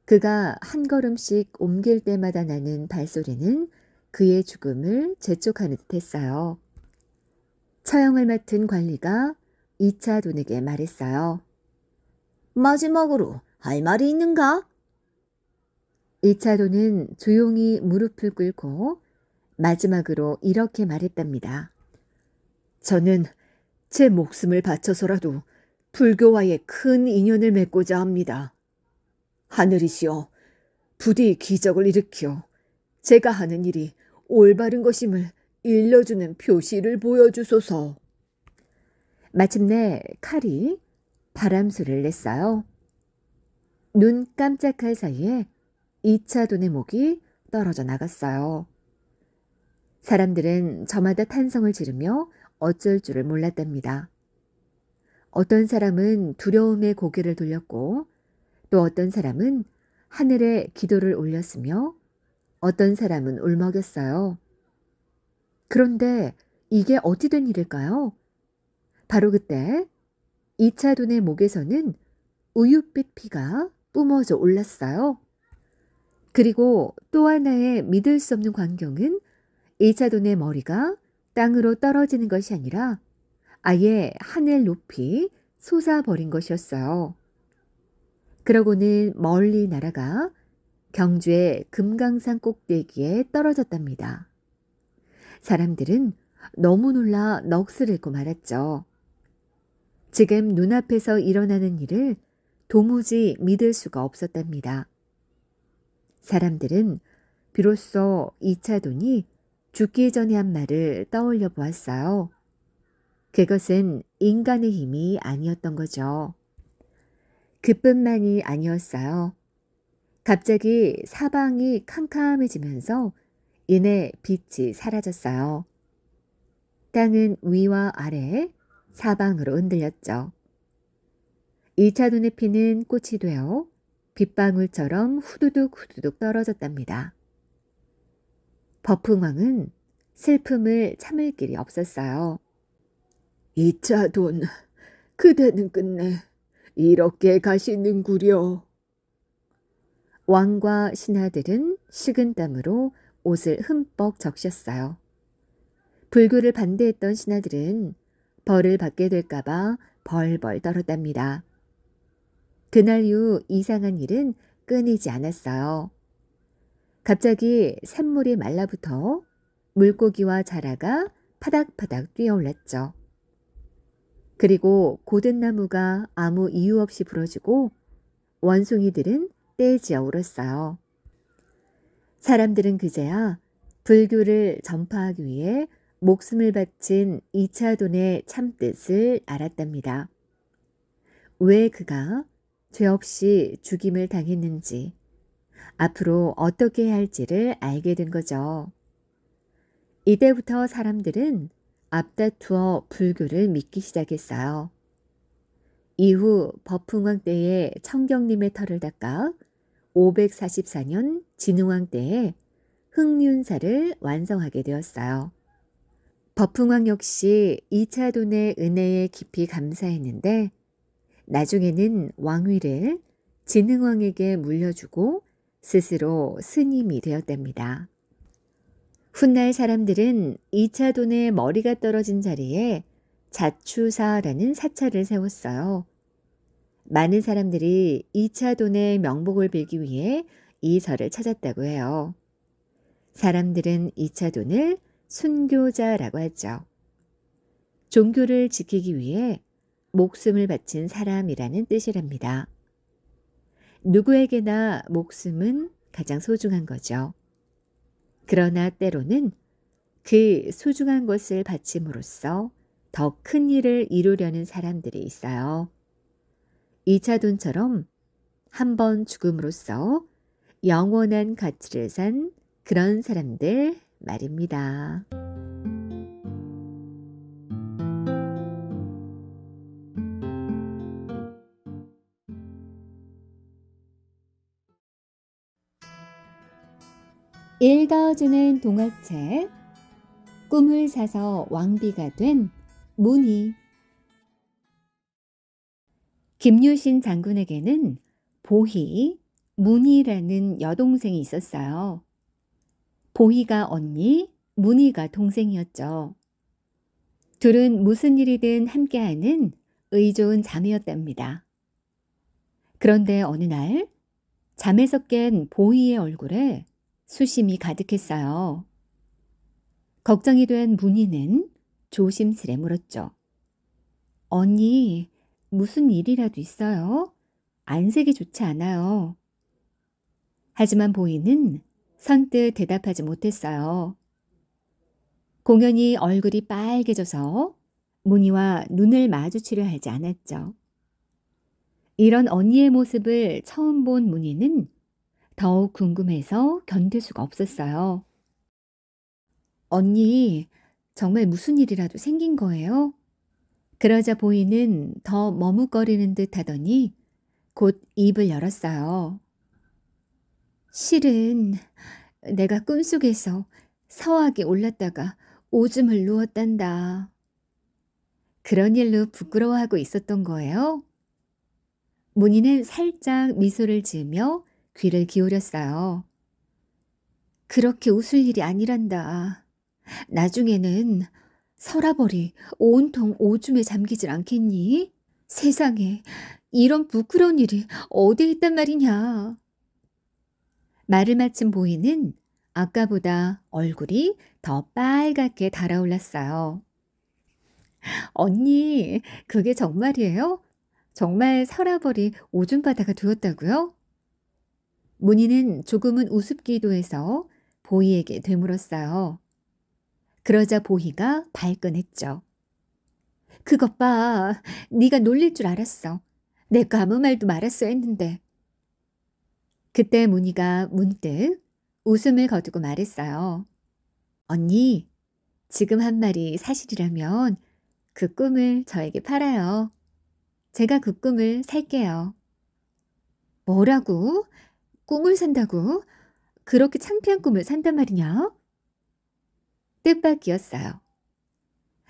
그가 한 걸음씩 옮길 때마다 나는 발소리는 그의 죽음을 재촉하는 듯했어요. 처형을 맡은 관리가 이차돈에게 말했어요. 마지막으로 할 말이 있는가? 이차돈은 조용히 무릎을 꿇고 마지막으로 이렇게 말했답니다. 저는 제 목숨을 바쳐서라도 불교와의 큰 인연을 맺고자 합니다. 하늘이시여, 부디 기적을 일으켜 제가 하는 일이 올바른 것임을 일러주는 표시를 보여주소서. 마침내 칼이 바람소리를 냈어요. 눈 깜짝할 사이에 이차돈의 목이 떨어져 나갔어요. 사람들은 저마다 탄성을 지르며 어쩔 줄을 몰랐답니다. 어떤 사람은 두려움에 고개를 돌렸고 또 어떤 사람은 하늘에 기도를 올렸으며 어떤 사람은 울먹였어요. 그런데 이게 어찌 된 일일까요? 바로 그때 이차돈의 목에서는 우윳빛 피가 뿜어져 올랐어요. 그리고 또 하나의 믿을 수 없는 광경은 이차돈의 머리가 땅으로 떨어지는 것이 아니라 아예 하늘 높이 솟아버린 것이었어요. 그러고는 멀리 날아가 경주의 금강산 꼭대기에 떨어졌답니다. 사람들은 너무 놀라 넋을 잃고 말았죠. 지금 눈앞에서 일어나는 일을 도무지 믿을 수가 없었답니다. 사람들은 비로소 이차돈이 죽기 전에 한 말을 떠올려 보았어요. 그것은 인간의 힘이 아니었던 거죠. 그뿐만이 아니었어요. 갑자기 사방이 캄캄해지면서 이내 빛이 사라졌어요. 땅은 위와 아래 사방으로 흔들렸죠. 2차 눈의 피는 꽃이 되어 빗방울처럼 후두둑 후두둑 떨어졌답니다. 버풍왕은 슬픔을 참을 길이 없었어요. 2차 돈, 그대는 끝내 이렇게 가시는구려. 왕과 신하들은 식은땀으로 옷을 흠뻑 적셨어요. 불교를 반대했던 신하들은 벌을 받게 될까봐 벌벌 떨었답니다. 그날 이후 이상한 일은 끊이지 않았어요. 갑자기 샘물이 말라붙어 물고기와 자라가 파닥파닥 뛰어올랐죠. 그리고 고든 나무가 아무 이유 없이 부러지고 원숭이들은 떼지어 울었어요. 사람들은 그제야 불교를 전파하기 위해 목숨을 바친 이차돈의 참뜻을 알았답니다. 왜 그가 죄 없이 죽임을 당했는지, 앞으로 어떻게 해야 할지를 알게 된 거죠. 이때부터 사람들은 앞다투어 불교를 믿기 시작했어요. 이후 버풍왕 때에 청경림의 털을 닦아 544년 진흥왕 때에 흑륜사를 완성하게 되었어요. 버풍왕 역시 이차돈의 은혜에 깊이 감사했는데 나중에는 왕위를 진흥왕에게 물려주고 스스로 스님이 되었답니다. 훗날 사람들은 이차돈의 머리가 떨어진 자리에 자추사라는 사찰을 세웠어요. 많은 사람들이 이차돈의 명복을 빌기 위해 이 절을 찾았다고 해요. 사람들은 이차돈을 순교자라고 하죠. 종교를 지키기 위해 목숨을 바친 사람이라는 뜻이랍니다. 누구에게나 목숨은 가장 소중한 거죠. 그러나 때로는 그 소중한 것을 바침으로써 더 큰 일을 이루려는 사람들이 있어요. 이차돈처럼 한 번 죽음으로써 영원한 가치를 산 그런 사람들 말입니다. 읽어주는 동화책 꿈을 사서 왕비가 된 문희. 김유신 장군에게는 보희, 문희라는 여동생이 있었어요. 보희가 언니, 문희가 동생이었죠. 둘은 무슨 일이든 함께하는 의좋은 자매였답니다. 그런데 어느 날 잠에서 깬 보희의 얼굴에 수심이 가득했어요. 걱정이 된 문희는 조심스레 물었죠. 언니, 무슨 일이라도 있어요? 안색이 좋지 않아요. 하지만 보희는 선뜻 대답하지 못했어요. 공연히 얼굴이 빨개져서 문희와 눈을 마주치려 하지 않았죠. 이런 언니의 모습을 처음 본 문희는 더욱 궁금해서 견딜 수가 없었어요. 언니, 정말 무슨 일이라도 생긴 거예요? 그러자 보이는 더 머뭇거리는 듯 하더니 곧 입을 열었어요. 실은 내가 꿈속에서 서하게 올랐다가 오줌을 누웠단다. 그런 일로 부끄러워하고 있었던 거예요? 문희는 살짝 미소를 지으며 귀를 기울였어요. 그렇게 웃을 일이 아니란다. 나중에는 서라버리 온통 오줌에 잠기질 않겠니? 세상에 이런 부끄러운 일이 어디 있단 말이냐. 말을 마친 보이는 아까보다 얼굴이 더 빨갛게 달아올랐어요. 언니, 그게 정말이에요? 정말 서라버리 오줌바다가 되었다고요? 문희는 조금은 우습기도 해서 보희에게 되물었어요. 그러자 보희가 발끈했죠. 그것 봐, 네가 놀릴 줄 알았어. 내가 아무 말도 말았어야 했는데. 그때 문희가 문득 웃음을 거두고 말했어요. 언니, 지금 한 말이 사실이라면 그 꿈을 저에게 팔아요. 제가 그 꿈을 살게요. 뭐라고? 꿈을 산다고? 그렇게 창피한 꿈을 산단 말이냐? 뜻밖이었어요.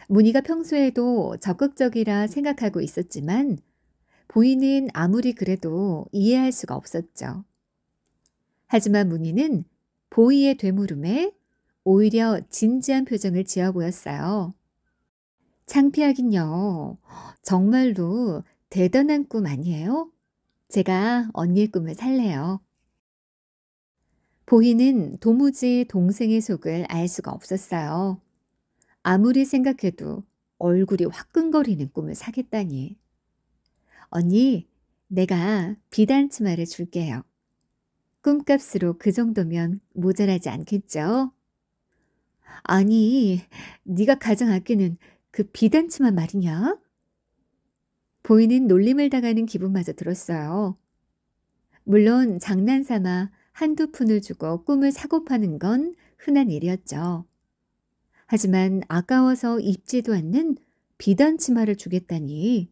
문희가 평소에도 적극적이라 생각하고 있었지만 보이는 아무리 그래도 이해할 수가 없었죠. 하지만 문희는 보이의 되물음에 오히려 진지한 표정을 지어 보였어요. 창피하긴요. 정말로 대단한 꿈 아니에요? 제가 언니의 꿈을 살래요. 보희는 도무지 동생의 속을 알 수가 없었어요. 아무리 생각해도 얼굴이 화끈거리는 꿈을 사겠다니. 언니, 내가 비단 치마를 줄게요. 꿈값으로 그 정도면 모자라지 않겠죠? 아니, 네가 가장 아끼는 그 비단 치마 말이냐? 보이는 놀림을 당하는 기분마저 들었어요. 물론 장난삼아 한두 푼을 주고 꿈을 사고 파는 건 흔한 일이었죠. 하지만 아까워서 입지도 않는 비단 치마를 주겠다니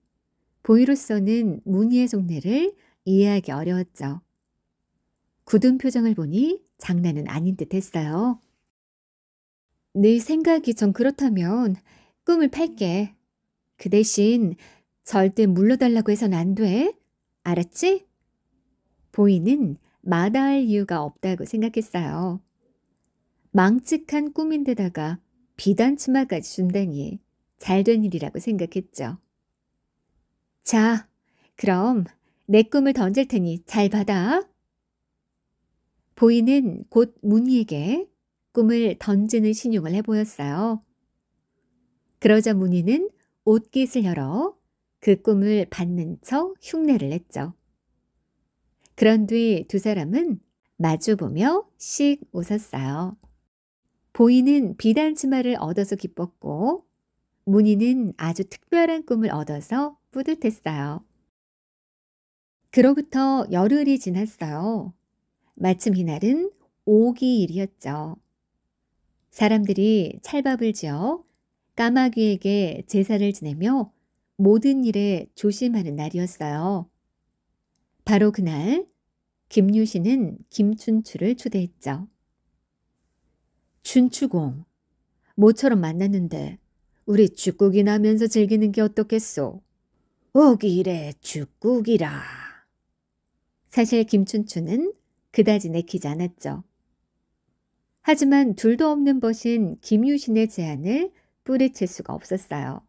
보이로서는 문희의 속내를 이해하기 어려웠죠. 굳은 표정을 보니 장난은 아닌 듯 했어요. 네 생각이 전 그렇다면 꿈을 팔게. 그 대신 절대 물러달라고 해선 안 돼. 알았지? 보이는 마다할 이유가 없다고 생각했어요. 망측한 꿈인데다가 비단 치마까지 준다니 잘된 일이라고 생각했죠. 자, 그럼 내 꿈을 던질 테니 잘 받아. 보이는 곧 문희에게 꿈을 던지는 신용을 해보였어요. 그러자 문희는 옷깃을 열어 그 꿈을 받는 척 흉내를 냈죠. 그런 뒤 두 사람은 마주보며 씩 웃었어요. 보이는 비단 치마를 얻어서 기뻤고 문희는 아주 특별한 꿈을 얻어서 뿌듯했어요. 그로부터 열흘이 지났어요. 마침 이날은 오기일이었죠. 사람들이 찰밥을 지어 까마귀에게 제사를 지내며 모든 일에 조심하는 날이었어요. 바로 그날 김유신은 김춘추를 초대했죠. 춘추공, 모처럼 만났는데 우리 죽국이나 하면서 즐기는 게 어떻겠소? 오기일에 죽국이라. 사실 김춘추는 그다지 내키지 않았죠. 하지만 둘도 없는 벗인 김유신의 제안을 뿌리칠 수가 없었어요.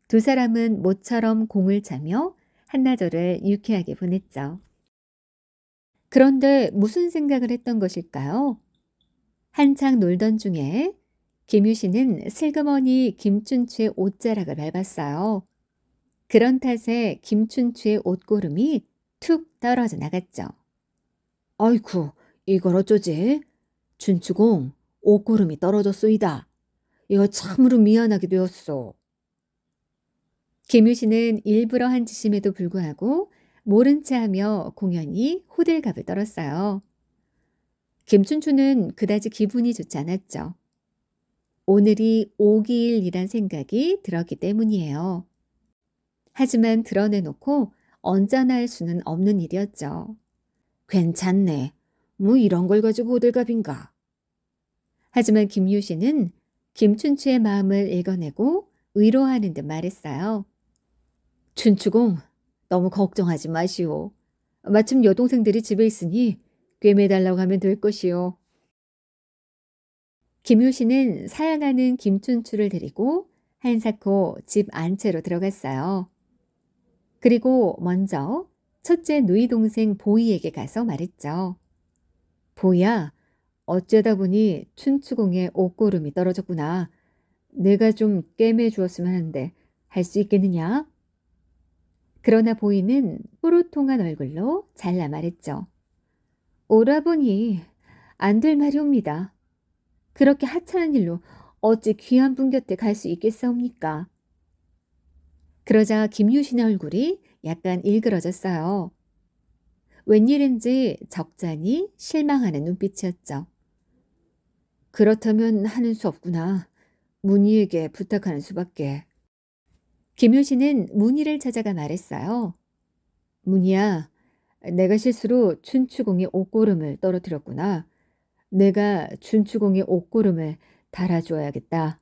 두 사람은 모처럼 공을 차며 한나절을 유쾌하게 보냈죠. 그런데 무슨 생각을 했던 것일까요? 한창 놀던 중에 김유신은 슬그머니 김춘추의 옷자락을 밟았어요. 그런 탓에 김춘추의 옷고름이 툭 떨어져 나갔죠. 아이쿠, 이걸 어쩌지? 춘추공, 옷고름이 떨어졌소이다. 이거 참으로 미안하게 되었소. 김유신은 일부러 한 짓임에도 불구하고 모른 채 하며 공연히 호들갑을 떨었어요. 김춘추는 그다지 기분이 좋지 않았죠. 오늘이 오기일이란 생각이 들었기 때문이에요. 하지만 드러내놓고 언짢아할 수는 없는 일이었죠. 괜찮네. 뭐 이런 걸 가지고 호들갑인가. 하지만 김유신은 김춘추의 마음을 읽어내고 위로하는 듯 말했어요. 춘추공, 너무 걱정하지 마시오. 마침 여동생들이 집에 있으니 꿰매달라고 하면 될 것이오. 김효신은 사양하는 김춘추를 데리고 한사코 집 안채로 들어갔어요. 그리고 먼저 첫째 누이 동생 보이에게 가서 말했죠. 보이야, 어쩌다 보니 춘추공에 옷고름이 떨어졌구나. 내가 좀 꿰매 주었으면 하는데 할 수 있겠느냐? 그러나 보이는 뽀로통한 얼굴로 잘라 말했죠. 오라버니, 안 될 말이옵니다. 그렇게 하찮은 일로 어찌 귀한 분 곁에 갈 수 있겠사옵니까? 그러자 김유신의 얼굴이 약간 일그러졌어요. 웬일인지 적잖이 실망하는 눈빛이었죠. 그렇다면 하는 수 없구나. 문희에게 부탁하는 수밖에. 김효 씨는 문희를 찾아가 말했어요. 문희야, 내가 실수로 춘추공의 옷고름을 떨어뜨렸구나. 내가 춘추공의 옷고름을 달아주어야겠다.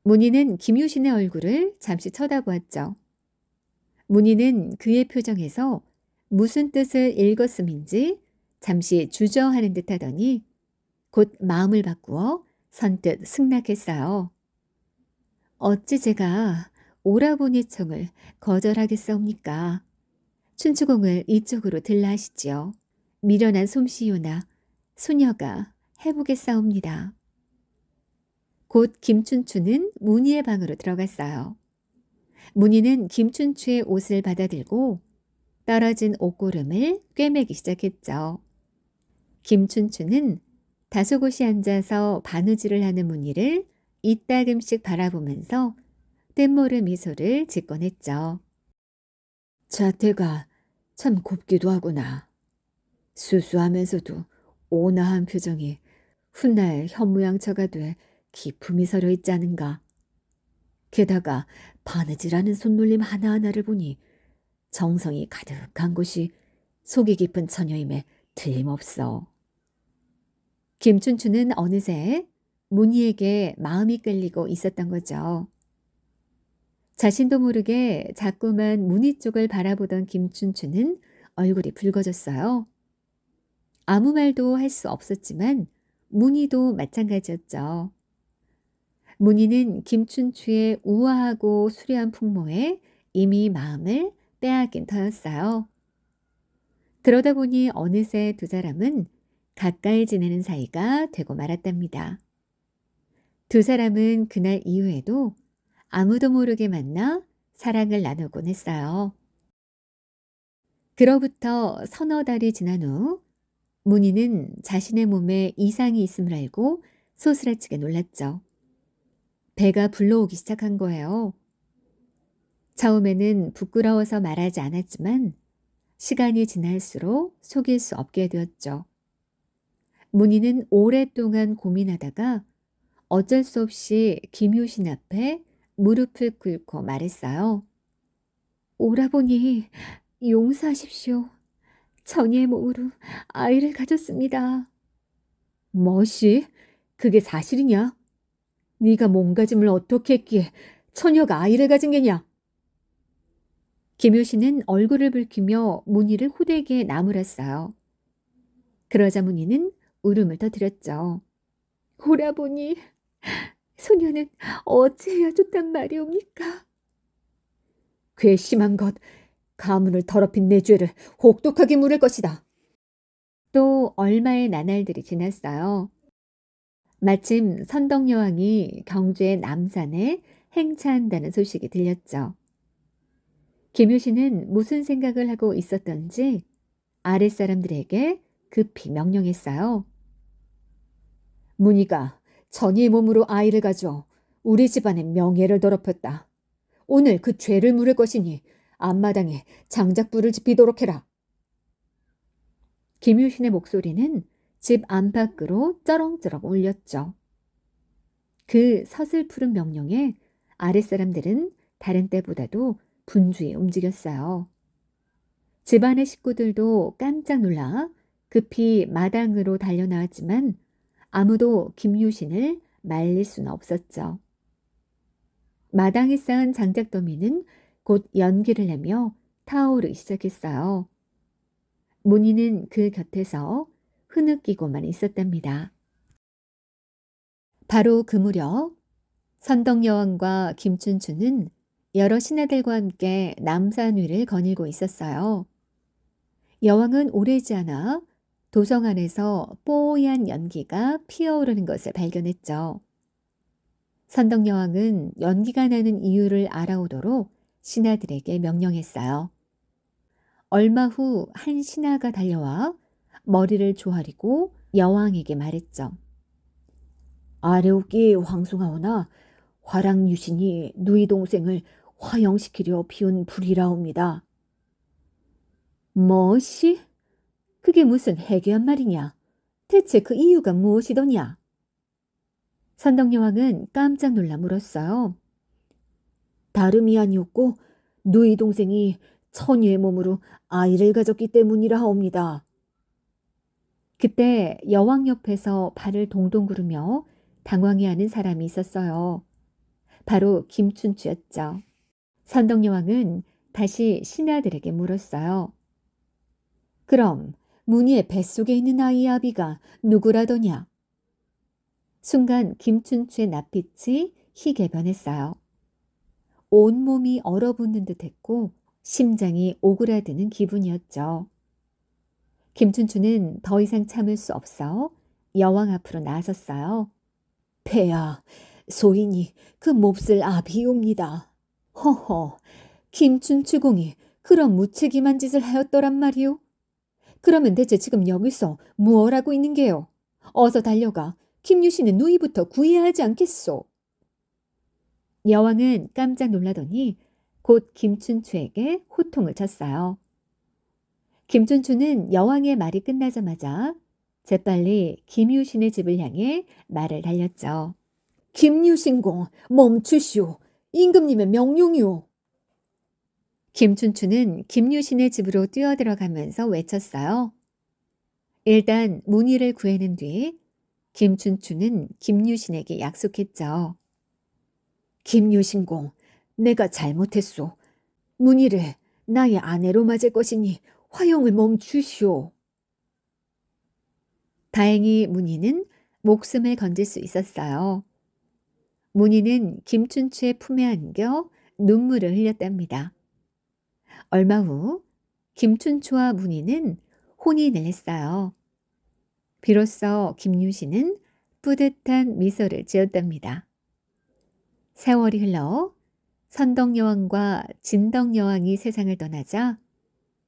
문희는 김효신의 얼굴을 잠시 쳐다보았죠. 문희는 그의 표정에서 무슨 뜻을 읽었음인지 잠시 주저하는 듯 하더니 곧 마음을 바꾸어 선뜻 승낙했어요. 어찌 제가 오라버니 청을 거절하겠사옵니까? 춘추공을 이쪽으로 들라 하시지요. 미련한 솜씨요나 소녀가 해보겠사옵니다. 곧 김춘추는 문희의 방으로 들어갔어요. 문희는 김춘추의 옷을 받아들고 떨어진 옷고름을 꿰매기 시작했죠. 김춘추는 다소곳이 앉아서 바느질을 하는 문희를 이따금씩 바라보면서 뜻모를 미소를 짓곤 했죠. 자태가 참 곱기도 하구나. 수수하면서도 온화한 표정이 훗날 현모양처가 돼 기품이 서려 있지 않은가. 게다가 바느질하는 손놀림 하나하나를 보니 정성이 가득한 곳이 속이 깊은 처녀임에 틀림없어. 김춘추는 어느새 문희에게 마음이 끌리고 있었던 거죠. 자신도 모르게 자꾸만 문희 쪽을 바라보던 김춘추는 얼굴이 붉어졌어요. 아무 말도 할 수 없었지만 문희도 마찬가지였죠. 문희는 김춘추의 우아하고 수려한 풍모에 이미 마음을 빼앗긴 터였어요. 그러다 보니 어느새 두 사람은 가까이 지내는 사이가 되고 말았답니다. 두 사람은 그날 이후에도 아무도 모르게 만나 사랑을 나누곤 했어요. 그로부터 서너 달이 지난 후 문희는 자신의 몸에 이상이 있음을 알고 소스라치게 놀랐죠. 배가 불러오기 시작한 거예요. 처음에는 부끄러워서 말하지 않았지만 시간이 지날수록 속일 수 없게 되었죠. 문희는 오랫동안 고민하다가 어쩔 수 없이 김효신 앞에 무릎을 꿇고 말했어요. 오라버니 용서하십시오. 전이의 몸으로 아이를 가졌습니다. 뭐시? 그게 사실이냐? 네가 몸가짐을 어떻게 했기에 처녀가 아이를 가진 게냐? 김효신은 얼굴을 붉히며 문희를 호되게 나무랐어요. 그러자 문희는 울음을 터뜨렸죠. 오라버니, 소녀는 어찌해야 좋단 말이옵니까? 괘씸한 것, 가문을 더럽힌 내 죄를 혹독하게 물을 것이다. 또 얼마의 나날들이 지났어요. 마침 선덕여왕이 경주의 남산에 행차한다는 소식이 들렸죠. 김효신은 무슨 생각을 하고 있었던지 아랫사람들에게 급히 명령했어요. 문희가 전이의 몸으로 아이를 가져 우리 집안의 명예를 더럽혔다. 오늘 그 죄를 물을 것이니 앞마당에 장작불을 지피도록 해라. 김효신의 목소리는 집 안팎으로 쩌렁쩌렁 울렸죠. 그 서슬푸른 명령에 아랫사람들은 다른 때보다도 분주히 움직였어요. 집안의 식구들도 깜짝 놀라 급히 마당으로 달려나왔지만 아무도 김효신을 말릴 수는 없었죠. 마당에 쌓은 장작더미는 곧 연기를 내며 타오르기 시작했어요. 문희는 그 곁에서 흐느끼고만 있었답니다. 바로 그 무렵 선덕여왕과 김춘추는 여러 신하들과 함께 남산 위를 거닐고 있었어요. 여왕은 오래지 않아 도성 안에서 뽀얀 연기가 피어오르는 것을 발견했죠. 선덕여왕은 연기가 나는 이유를 알아오도록 신하들에게 명령했어요. 얼마 후 한 신하가 달려와 머리를 조아리고 여왕에게 말했죠. 아래옵기 황송하오나 화랑유신이 누이 동생을 화영시키려 피운 불이라옵니다. 뭐시? 그게 무슨 해괴한 말이냐? 대체 그 이유가 무엇이더냐? 선덕여왕은 깜짝 놀라 물었어요. 다름이 아니었고 누이 동생이 처녀의 몸으로 아이를 가졌기 때문이라 하옵니다. 그때 여왕 옆에서 발을 동동 구르며 당황해하는 사람이 있었어요. 바로 김춘추였죠. 선덕여왕은 다시 신하들에게 물었어요. 그럼 문희의 뱃속에 있는 아이의 아비가 누구라더냐? 순간 김춘추의 낯빛이 희게 변했어요. 온몸이 얼어붙는 듯했고 심장이 오그라드는 기분이었죠. 김춘추는 더 이상 참을 수 없어 여왕 앞으로 나섰어요. 폐하, 소인이 그 몹쓸 아비옵니다. 허허, 김춘추공이 그런 무책임한 짓을 하였더란 말이오? 그러면 대체 지금 여기서 무얼 하고 있는 게요? 어서 달려가 김유신의 누이부터 구해야 하지 않겠소? 여왕은 깜짝 놀라더니 곧 김춘추에게 호통을 쳤어요. 김춘추는 여왕의 말이 끝나자마자 재빨리 김유신의 집을 향해 말을 달렸죠. 김유신공, 멈추시오. 임금님의 명령이오. 김춘추는 김유신의 집으로 뛰어들어가면서 외쳤어요. 일단 문희를 구해낸 뒤 김춘추는 김유신에게 약속했죠. 김유신공, 내가 잘못했소. 문희를 나의 아내로 맞을 것이니 화형을 멈추시오. 다행히 문희는 목숨을 건질 수 있었어요. 문희는 김춘추의 품에 안겨 눈물을 흘렸답니다. 얼마 후 김춘추와 문희는 혼인을 했어요. 비로소 김유신은 뿌듯한 미소를 지었답니다. 세월이 흘러 선덕여왕과 진덕여왕이 세상을 떠나자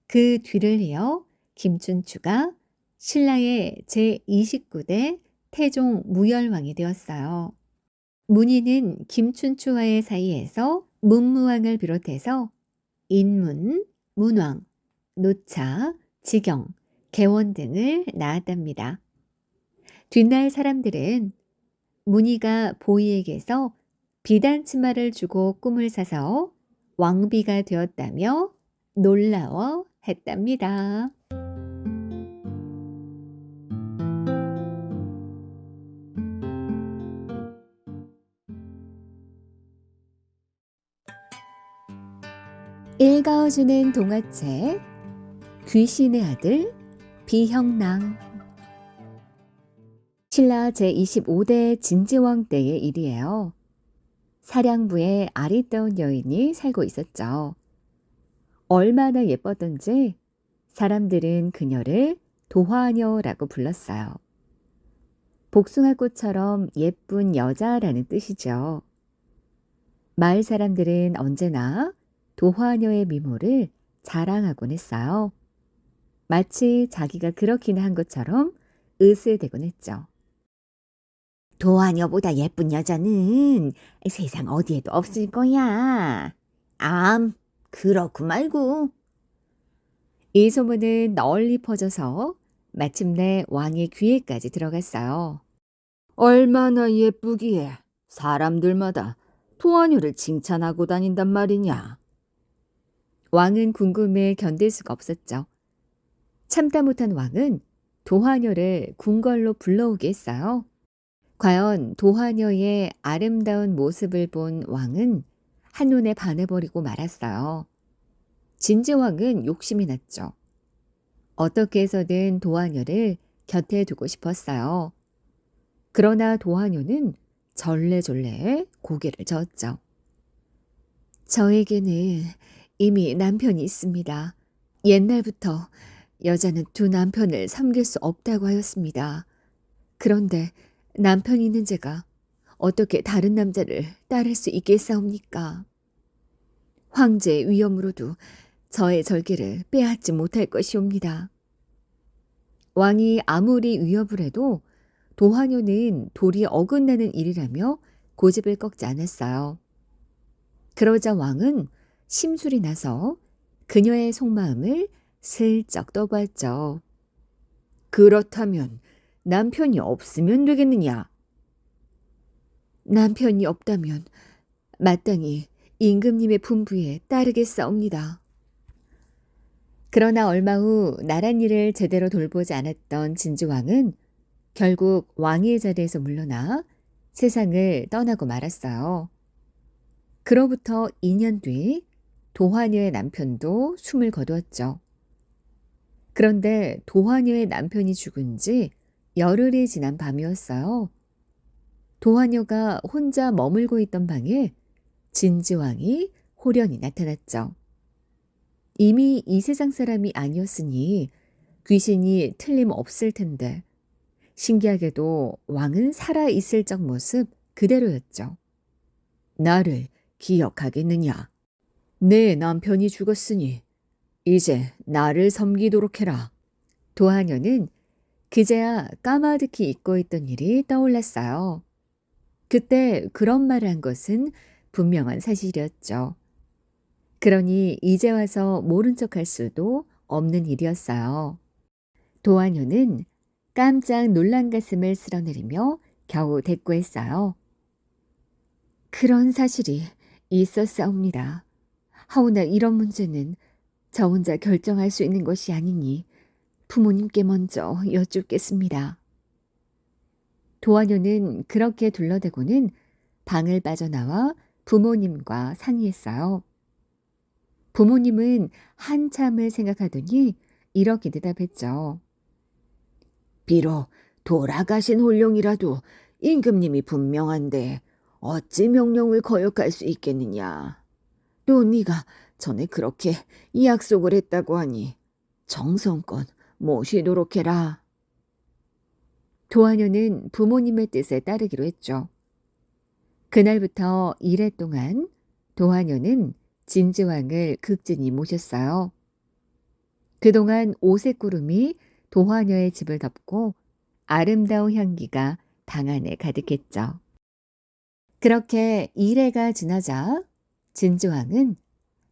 그 뒤를 이어 김춘추가 신라의 제29대 태종 무열왕이 되었어요. 문희는 김춘추와의 사이에서 문무왕을 비롯해서 인문, 문왕, 노차, 지경, 개원 등을 낳았답니다. 뒷날 사람들은 문희가 보이에게서 비단 치마를 주고 꿈을 사서 왕비가 되었다며 놀라워 했답니다. 읽어주는 동화책 귀신의 아들 비형랑. 신라 제25대 진지왕 때의 일이에요. 사량부에 아리따운 여인이 살고 있었죠. 얼마나 예뻤던지 사람들은 그녀를 도화녀라고 불렀어요. 복숭아꽃처럼 예쁜 여자라는 뜻이죠. 마을 사람들은 언제나 도화녀의 미모를 자랑하곤 했어요. 마치 자기가 그렇기는 한 것처럼 으스대곤 했죠. 도화녀보다 예쁜 여자는 세상 어디에도 없을 거야. 그렇고 말고. 이 소문은 널리 퍼져서 마침내 왕의 귀에까지 들어갔어요. 얼마나 예쁘기에 사람들마다 도화녀를 칭찬하고 다닌단 말이냐. 왕은 궁금해 견딜 수가 없었죠. 참다 못한 왕은 도화녀를 궁궐로 불러오게 했어요. 과연 도화녀의 아름다운 모습을 본 왕은 한눈에 반해버리고 말았어요. 진지왕은 욕심이 났죠. 어떻게 해서든 도화녀를 곁에 두고 싶었어요. 그러나 도화녀는 절레절레 고개를 저었죠. 저에게는 이미 남편이 있습니다. 옛날부터 여자는 두 남편을 섬길 수 없다고 하였습니다. 그런데 남편이 있는 제가 어떻게 다른 남자를 따를 수 있겠사옵니까? 황제의 위엄으로도 저의 절기를 빼앗지 못할 것이옵니다. 왕이 아무리 위협을 해도 도화녀는 도리 어긋나는 일이라며 고집을 꺾지 않았어요. 그러자 왕은 심술이 나서 그녀의 속마음을 슬쩍 떠보았죠. 그렇다면 남편이 없으면 되겠느냐? 남편이 없다면 마땅히 임금님의 분부에 따르겠사옵니다. 그러나 얼마 후 나란 일을 제대로 돌보지 않았던 진주왕은 결국 왕위의 자리에서 물러나 세상을 떠나고 말았어요. 그로부터 2년 뒤 도화녀의 남편도 숨을 거두었죠. 그런데 도화녀의 남편이 죽은 지 열흘이 지난 밤이었어요. 도화녀가 혼자 머물고 있던 방에 진지왕이 호련히 나타났죠. 이미 이 세상 사람이 아니었으니 귀신이 틀림없을 텐데 신기하게도 왕은 살아있을 적 모습 그대로였죠. 나를 기억하겠느냐? 내 남편이 죽었으니 이제 나를 섬기도록 해라. 도하녀는 그제야 까마득히 잊고 있던 일이 떠올랐어요. 그때 그런 말을 한 것은 분명한 사실이었죠. 그러니 이제 와서 모른 척할 수도 없는 일이었어요. 도하녀는 깜짝 놀란 가슴을 쓸어내리며 겨우 대꾸했어요. 그런 사실이 있었사옵니다. 하오나 이런 문제는 저 혼자 결정할 수 있는 것이 아니니 부모님께 먼저 여쭙겠습니다. 도하녀는 그렇게 둘러대고는 방을 빠져나와 부모님과 상의했어요. 부모님은 한참을 생각하더니 이렇게 대답했죠. 비록 돌아가신 홀령이라도 임금님이 분명한데 어찌 명령을 거역할 수 있겠느냐. 또 네가 전에 그렇게 약속을 했다고 하니 정성껏 모시도록 해라. 도하녀는 부모님의 뜻에 따르기로 했죠. 그날부터 이래 동안 도하녀는 진지왕을 극진히 모셨어요. 그동안 오색구름이 도하녀의 집을 덮고 아름다운 향기가 방 안에 가득했죠. 그렇게 이래가 지나자 진주왕은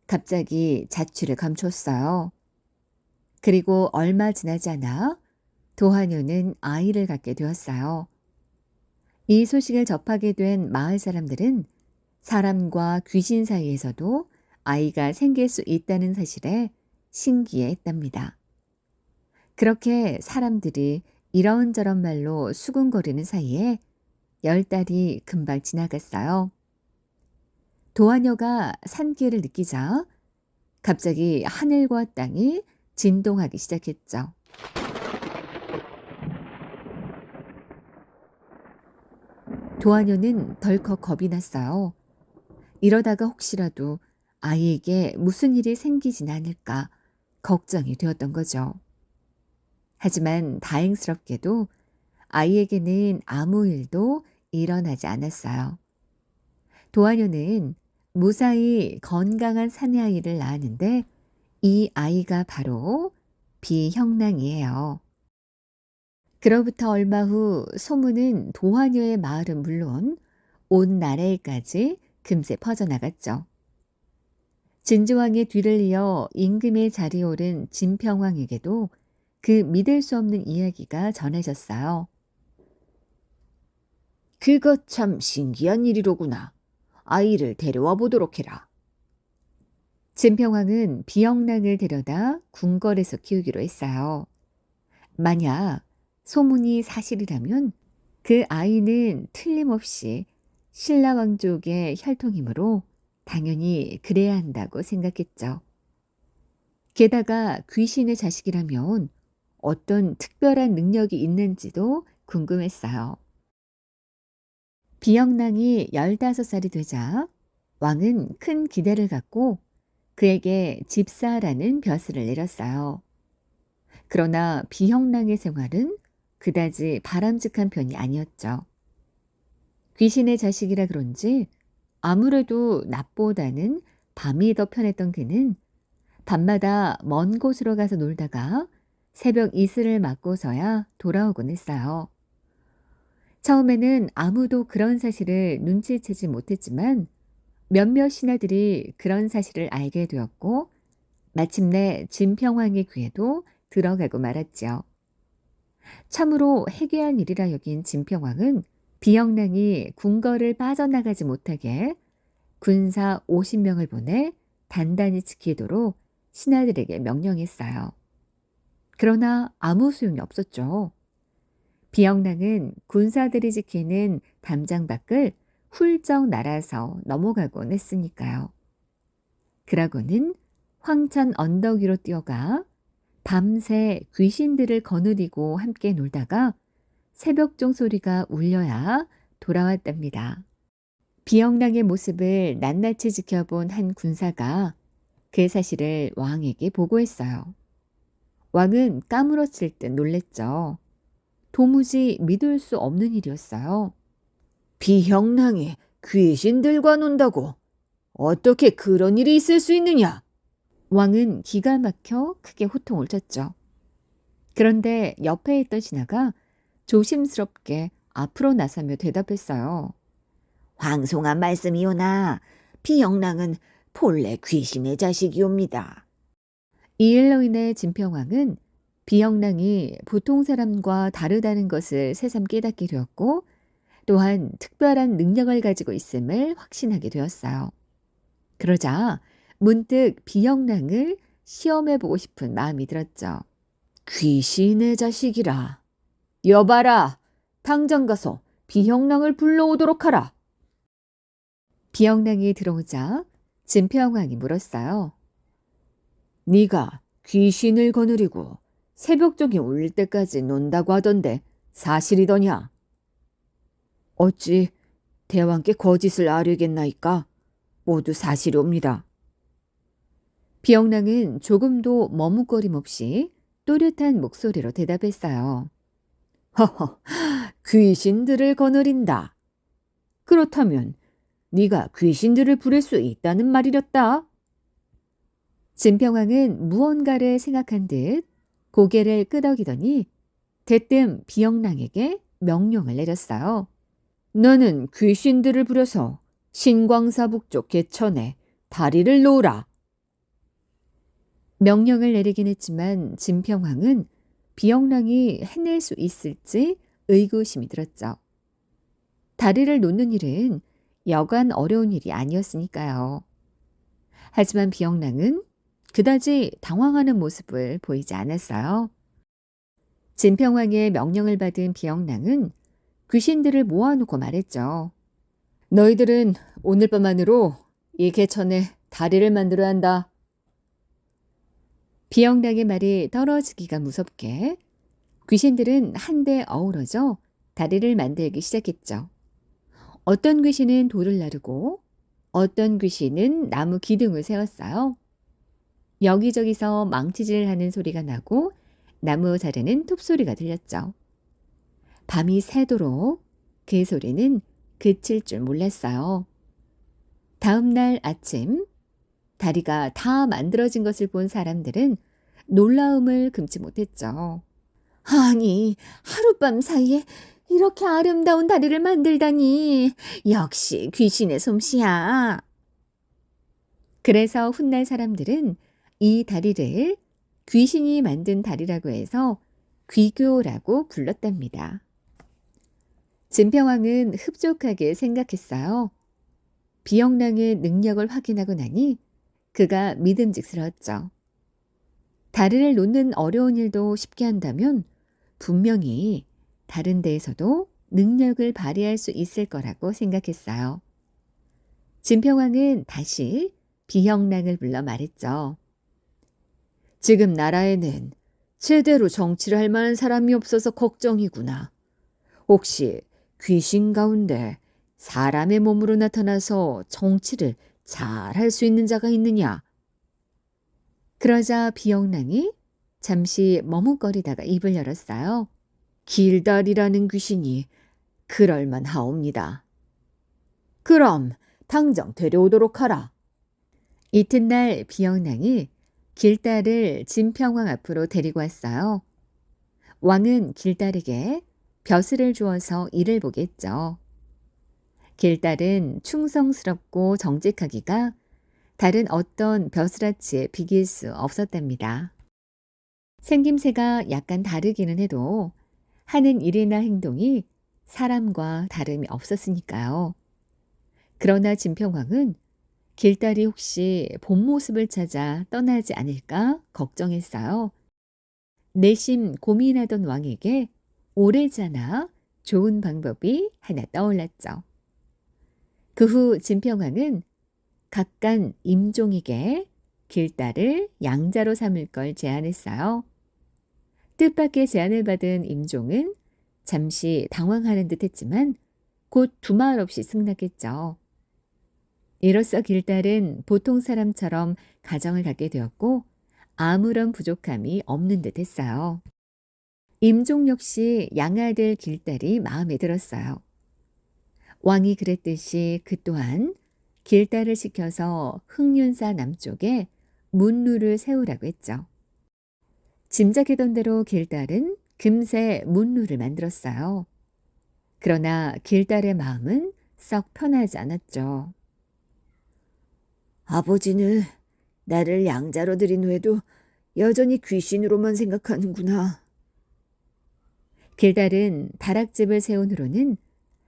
갑자기 자취를 감췄어요. 그리고 얼마 지나지 않아 도하녀는 아이를 갖게 되었어요. 이 소식을 접하게 된 마을 사람들은 사람과 귀신 사이에서도 아이가 생길 수 있다는 사실에 신기해했답니다. 그렇게 사람들이 이런저런 말로 수군거리는 사이에 10달이 금방 지나갔어요. 도하녀가 산기를 느끼자 갑자기 하늘과 땅이 진동하기 시작했죠. 도하녀는 덜컥 겁이 났어요. 이러다가 혹시라도 아이에게 무슨 일이 생기진 않을까 걱정이 되었던 거죠. 하지만 다행스럽게도 아이에게는 아무 일도 일어나지 않았어요. 도하녀는 무사히 건강한 사내 아이를 낳았는데 이 아이가 바로 비형랑이에요. 그로부터 얼마 후 소문은 도하녀의 마을은 물론 온 나라에까지 금세 퍼져나갔죠. 진주왕의 뒤를 이어 임금의 자리에 오른 진평왕에게도 그 믿을 수 없는 이야기가 전해졌어요. 그것 참 신기한 일이로구나. 아이를 데려와 보도록 해라. 진평왕은 비영랑을 데려다 궁궐에서 키우기로 했어요. 만약 소문이 사실이라면 그 아이는 틀림없이 신라왕족의 혈통이므로 당연히 그래야 한다고 생각했죠. 게다가 귀신의 자식이라면 어떤 특별한 능력이 있는지도 궁금했어요. 비영랑이 15살이 되자 왕은 큰 기대를 갖고 그에게 집사라는 벼슬을 내렸어요. 그러나 비형랑의 생활은 그다지 바람직한 편이 아니었죠. 귀신의 자식이라 그런지 아무래도 낮보다는 밤이 더 편했던 그는 밤마다 먼 곳으로 가서 놀다가 새벽 이슬을 맞고서야 돌아오곤 했어요. 처음에는 아무도 그런 사실을 눈치채지 못했지만 몇몇 신하들이 그런 사실을 알게 되었고 마침내 진평왕의 귀에도 들어가고 말았지요. 참으로 해괴한 일이라 여긴 진평왕은 비영랑이 궁궐을 빠져나가지 못하게 군사 50명을 보내 단단히 지키도록 신하들에게 명령했어요. 그러나 아무 소용이 없었죠. 비영랑은 군사들이 지키는 담장 밖을 훌쩍 날아서 넘어가곤 했으니까요. 그러고는 황천 언덕 위로 뛰어가 밤새 귀신들을 거느리고 함께 놀다가 새벽종 소리가 울려야 돌아왔답니다. 비영랑의 모습을 낱낱이 지켜본 한 군사가 그 사실을 왕에게 보고했어요. 왕은 까무러칠 듯 놀랬죠. 도무지 믿을 수 없는 일이었어요. 비형랑이 귀신들과 논다고? 어떻게 그런 일이 있을 수 있느냐? 왕은 기가 막혀 크게 호통을 쳤죠. 그런데 옆에 있던 신하가 조심스럽게 앞으로 나서며 대답했어요. 황송한 말씀이오나 비형랑은 본래 귀신의 자식이옵니다. 이 일로 인해 진평왕은 비영랑이 보통 사람과 다르다는 것을 새삼 깨닫게 되었고 또한 특별한 능력을 가지고 있음을 확신하게 되었어요. 그러자 문득 비영랑을 시험해보고 싶은 마음이 들었죠. 귀신의 자식이라. 여봐라, 당장 가서 비형랑을 불러오도록 하라. 비영랑이 들어오자 진평왕이 물었어요. 네가 귀신을 거느리고 새벽종이 울릴 때까지 논다고 하던데 사실이더냐? 어찌 대왕께 거짓을 아뢰겠나이까? 모두 사실이옵니다. 비영랑은 조금도 머뭇거림 없이 또렷한 목소리로 대답했어요. 허허, 귀신들을 거느린다. 그렇다면 네가 귀신들을 부릴 수 있다는 말이렸다. 진평왕은 무언가를 생각한 듯 고개를 끄덕이더니 대뜸 비영랑에게 명령을 내렸어요. 너는 귀신들을 부려서 신광사 북쪽 개천에 다리를 놓으라. 명령을 내리긴 했지만 진평왕은 비영랑이 해낼 수 있을지 의구심이 들었죠. 다리를 놓는 일은 여간 어려운 일이 아니었으니까요. 하지만 비영랑은 그다지 당황하는 모습을 보이지 않았어요. 진평왕의 명령을 받은 비영랑은 귀신들을 모아놓고 말했죠. 너희들은 오늘 밤 안으로 이 개천에 다리를 만들어야 한다. 비영랑의 말이 떨어지기가 무섭게 귀신들은 한데 어우러져 다리를 만들기 시작했죠. 어떤 귀신은 돌을 나르고 어떤 귀신은 나무 기둥을 세웠어요. 여기저기서 망치질을 하는 소리가 나고 나무 자르는 톱소리가 들렸죠. 밤이 새도록 그 소리는 그칠 줄 몰랐어요. 다음 날 아침 다리가 다 만들어진 것을 본 사람들은 놀라움을 금치 못했죠. 아니, 하룻밤 사이에 이렇게 아름다운 다리를 만들다니. 역시 귀신의 솜씨야. 그래서 훗날 사람들은 이 다리를 귀신이 만든 다리라고 해서 귀교라고 불렀답니다. 진평왕은 흡족하게 생각했어요. 비영랑의 능력을 확인하고 나니 그가 믿음직스러웠죠. 다리를 놓는 어려운 일도 쉽게 한다면 분명히 다른 데에서도 능력을 발휘할 수 있을 거라고 생각했어요. 진평왕은 다시 비영랑을 불러 말했죠. 지금 나라에는 제대로 정치를 할 만한 사람이 없어서 걱정이구나. 혹시 귀신 가운데 사람의 몸으로 나타나서 정치를 잘 할 수 있는 자가 있느냐? 그러자 비영랑이 잠시 머뭇거리다가 입을 열었어요. 길다리라는 귀신이 그럴만하옵니다. 그럼 당장 데려오도록 하라. 이튿날 비영랑이 길달을 진평왕 앞으로 데리고 왔어요. 왕은 길달에게 벼슬을 주어서 일을 보게 했죠. 길달은 충성스럽고 정직하기가 다른 어떤 벼슬아치에 비길 수 없었답니다. 생김새가 약간 다르기는 해도 하는 일이나 행동이 사람과 다름이 없었으니까요. 그러나 진평왕은 길달이 혹시 본 모습을 찾아 떠나지 않을까 걱정했어요. 내심 고민하던 왕에게 오래잖아 좋은 방법이 하나 떠올랐죠. 그 후 진평왕은 각간 임종에게 길달을 양자로 삼을 걸 제안했어요. 뜻밖의 제안을 받은 임종은 잠시 당황하는 듯 했지만 곧 두말 없이 승낙했죠. 이로써 길달은 보통 사람처럼 가정을 갖게 되었고 아무런 부족함이 없는 듯 했어요. 임종 역시 양아들 길달이 마음에 들었어요. 왕이 그랬듯이 그 또한 길달을 시켜서 흑륜사 남쪽에 문루를 세우라고 했죠. 짐작했던 대로 길달은 금세 문루를 만들었어요. 그러나 길달의 마음은 썩 편하지 않았죠. 아버지는 나를 양자로 들인 후에도 여전히 귀신으로만 생각하는구나. 길달은 다락집을 세운 후로는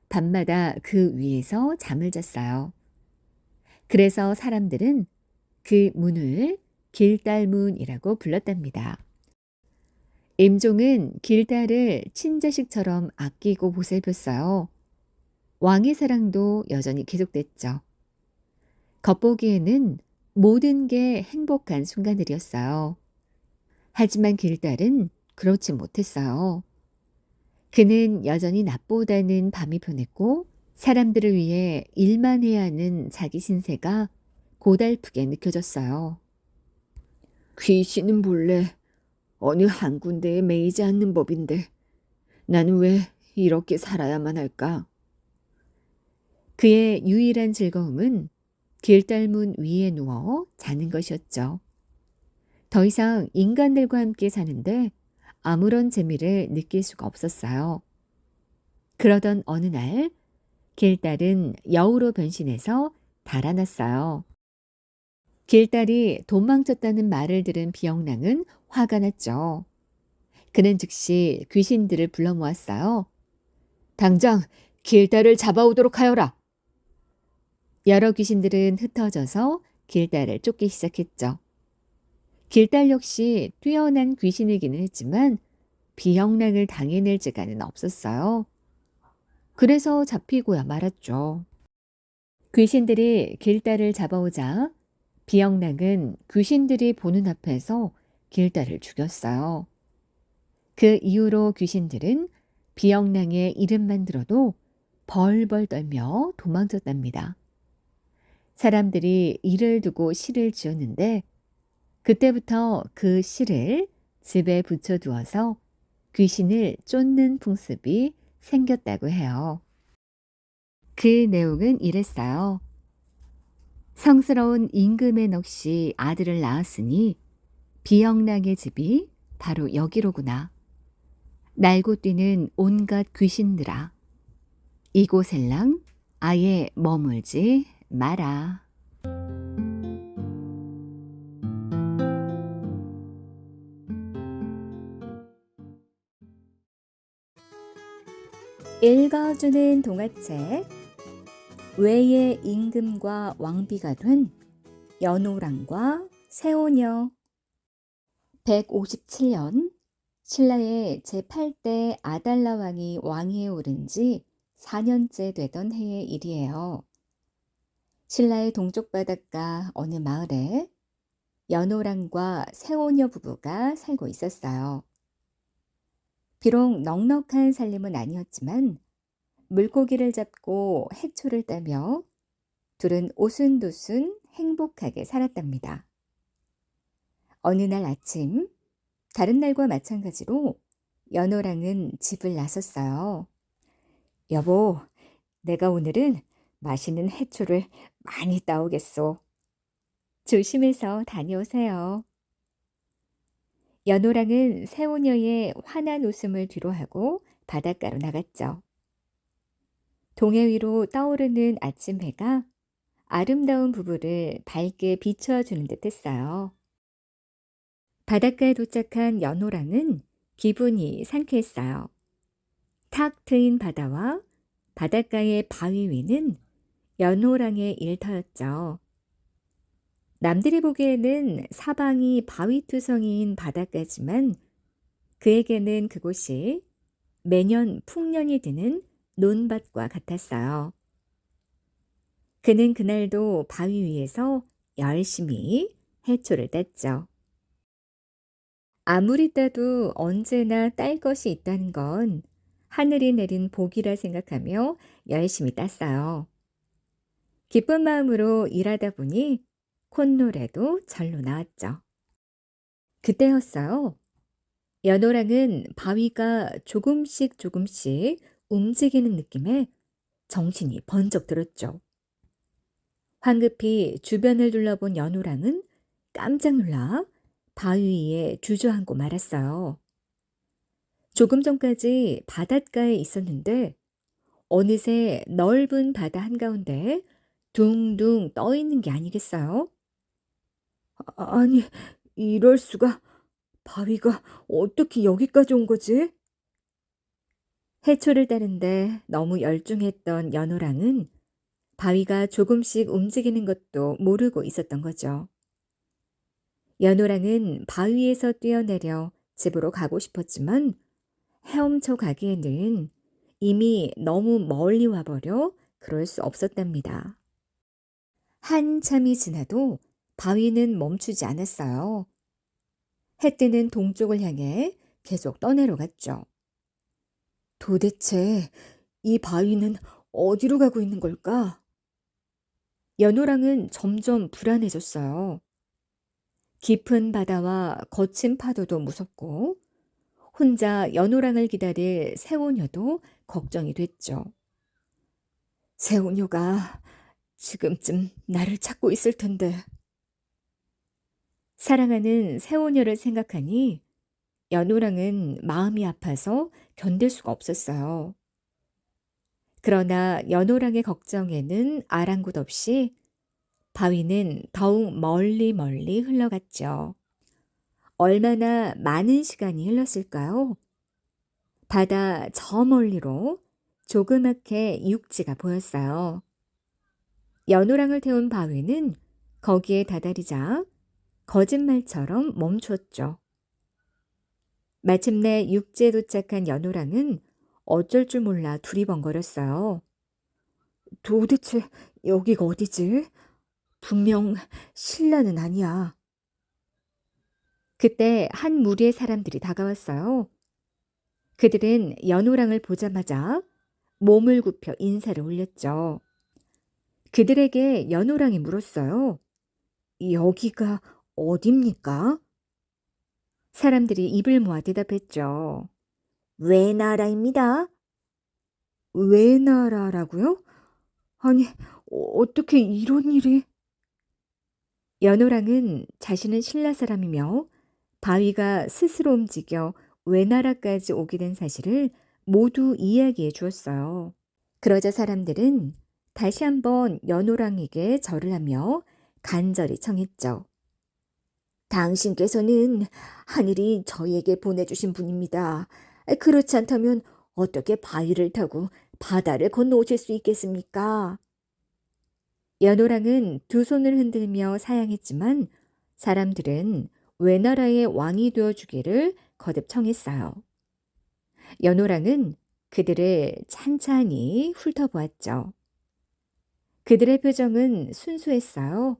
밤마다 그 위에서 잠을 잤어요. 그래서 사람들은 그 문을 길달문이라고 불렀답니다. 임종은 길달을 친자식처럼 아끼고 보살폈어요. 왕의 사랑도 여전히 계속됐죠. 겉보기에는 모든 게 행복한 순간들이었어요. 하지만 길달은 그렇지 못했어요. 그는 여전히 낮보다는 밤이 편했고 사람들을 위해 일만 해야 하는 자기 신세가 고달프게 느껴졌어요. 귀신은 본래 어느 한 군데에 매이지 않는 법인데 나는 왜 이렇게 살아야만 할까? 그의 유일한 즐거움은 길달문 위에 누워 자는 것이었죠. 더 이상 인간들과 함께 사는데 아무런 재미를 느낄 수가 없었어요. 그러던 어느 날 길달은 여우로 변신해서 달아났어요. 길달이 도망쳤다는 말을 들은 비영랑은 화가 났죠. 그는 즉시 귀신들을 불러 모았어요. 당장 길달을 잡아오도록 하여라. 여러 귀신들은 흩어져서 길달을 쫓기 시작했죠. 길달 역시 뛰어난 귀신이기는 했지만 비영랑을 당해낼 재간은 없었어요. 그래서 잡히고야 말았죠. 귀신들이 길달을 잡아오자 비영랑은 귀신들이 보는 앞에서 길달을 죽였어요. 그 이후로 귀신들은 비영랑의 이름만 들어도 벌벌 떨며 도망쳤답니다. 사람들이 이를 두고 시를 지었는데 그때부터 그 시를 집에 붙여두어서 귀신을 쫓는 풍습이 생겼다고 해요. 그 내용은 이랬어요. 성스러운 임금의 넋이 아들을 낳았으니 비영랑의 집이 바로 여기로구나. 날고 뛰는 온갖 귀신들아. 이곳엘랑 아예 머물지 마라. 읽어주는 동화책 외의 임금과 왕비가 된 연호랑과 새오녀 157년 신라의 제8대 아달라 왕이 왕위에 오른 지 4년째 되던 해의 일이에요. 신라의 동쪽 바닷가 어느 마을에 연호랑과 새오녀 부부가 살고 있었어요. 비록 넉넉한 살림은 아니었지만 물고기를 잡고 해초를 따며 둘은 오순도순 행복하게 살았답니다. 어느 날 아침, 다른 날과 마찬가지로 연호랑은 집을 나섰어요. 여보, 내가 오늘은 맛있는 해초를 많이 따오겠소. 조심해서 다녀오세요. 연호랑은 새오녀의 환한 웃음을 뒤로하고 바닷가로 나갔죠. 동해 위로 떠오르는 아침 해가 아름다운 부부를 밝게 비춰주는 듯 했어요. 바닷가에 도착한 연호랑은 기분이 상쾌했어요. 탁 트인 바다와 바닷가의 바위 위는 연호랑의 일터였죠. 남들이 보기에는 사방이 바위투성이인 바닷가지만 그에게는 그곳이 매년 풍년이 드는 논밭과 같았어요. 그는 그날도 바위 위에서 열심히 해초를 땄죠. 아무리 따도 언제나 딸 것이 있다는 건 하늘이 내린 복이라 생각하며 열심히 땄어요. 기쁜 마음으로 일하다 보니 콧노래도 절로 나왔죠. 그때였어요. 연호랑은 바위가 조금씩 조금씩 움직이는 느낌에 정신이 번쩍 들었죠. 황급히 주변을 둘러본 연호랑은 깜짝 놀라 바위 위에 주저앉고 말았어요. 조금 전까지 바닷가에 있었는데 어느새 넓은 바다 한가운데 둥둥 떠 있는 게 아니겠어요? 아니, 이럴 수가. 바위가 어떻게 여기까지 온 거지? 해초를 따는데 너무 열중했던 연호랑은 바위가 조금씩 움직이는 것도 모르고 있었던 거죠. 연호랑은 바위에서 뛰어내려 집으로 가고 싶었지만 헤엄쳐 가기에는 이미 너무 멀리 와버려 그럴 수 없었답니다. 한참이 지나도 바위는 멈추지 않았어요. 해 뜨는 동쪽을 향해 계속 떠내려갔죠. 도대체 이 바위는 어디로 가고 있는 걸까? 연호랑은 점점 불안해졌어요. 깊은 바다와 거친 파도도 무섭고 혼자 연호랑을 기다릴 새우녀도 걱정이 됐죠. 새우녀가 지금쯤 나를 찾고 있을 텐데. 사랑하는 새우녀를 생각하니 연호랑은 마음이 아파서 견딜 수가 없었어요. 그러나 연호랑의 걱정에는 아랑곳 없이 바위는 더욱 멀리 멀리 흘러갔죠. 얼마나 많은 시간이 흘렀을까요? 바다 저 멀리로 조그맣게 육지가 보였어요. 연호랑을 태운 바위는 거기에 다다리자 거짓말처럼 멈췄죠. 마침내 육지에 도착한 연호랑은 어쩔 줄 몰라 두리번거렸어요. 도대체 여기가 어디지? 분명 신라는 아니야. 그때 한 무리의 사람들이 다가왔어요. 그들은 연호랑을 보자마자 몸을 굽혀 인사를 올렸죠. 그들에게 연호랑이 물었어요. 여기가 어딥니까? 사람들이 입을 모아 대답했죠. 외나라입니다. 외나라라고요? 아니, 어떻게 이런 일이? 연호랑은 자신은 신라 사람이며 바위가 스스로 움직여 외나라까지 오게 된 사실을 모두 이야기해 주었어요. 그러자 사람들은 다시 한번 연호랑에게 절을 하며 간절히 청했죠. 당신께서는 하늘이 저희에게 보내주신 분입니다. 그렇지 않다면 어떻게 바위를 타고 바다를 건너오실 수 있겠습니까? 연호랑은 두 손을 흔들며 사양했지만 사람들은 외나라의 왕이 되어주기를 거듭 청했어요. 연호랑은 그들을 찬찬히 훑어보았죠. 그들의 표정은 순수했어요.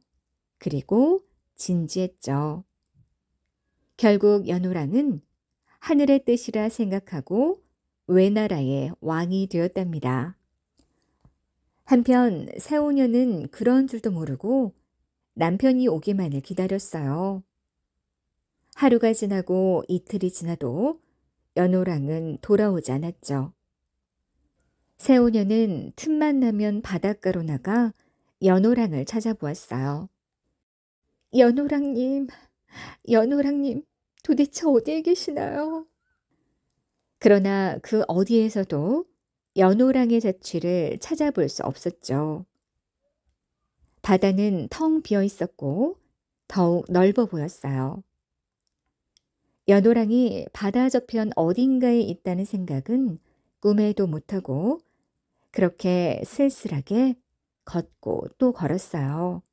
그리고 진지했죠. 결국 연호랑은 하늘의 뜻이라 생각하고 외나라의 왕이 되었답니다. 한편 새우녀는 그런 줄도 모르고 남편이 오기만을 기다렸어요. 하루가 지나고 이틀이 지나도 연호랑은 돌아오지 않았죠. 새우녀는 틈만 나면 바닷가로 나가 연호랑을 찾아보았어요. 연호랑님, 연호랑님, 도대체 어디에 계시나요? 그러나 그 어디에서도 연호랑의 자취를 찾아볼 수 없었죠. 바다는 텅 비어 있었고 더욱 넓어 보였어요. 연호랑이 바다 저편 어딘가에 있다는 생각은 꿈에도 못하고 그렇게 쓸쓸하게 걷고 또 걸었어요.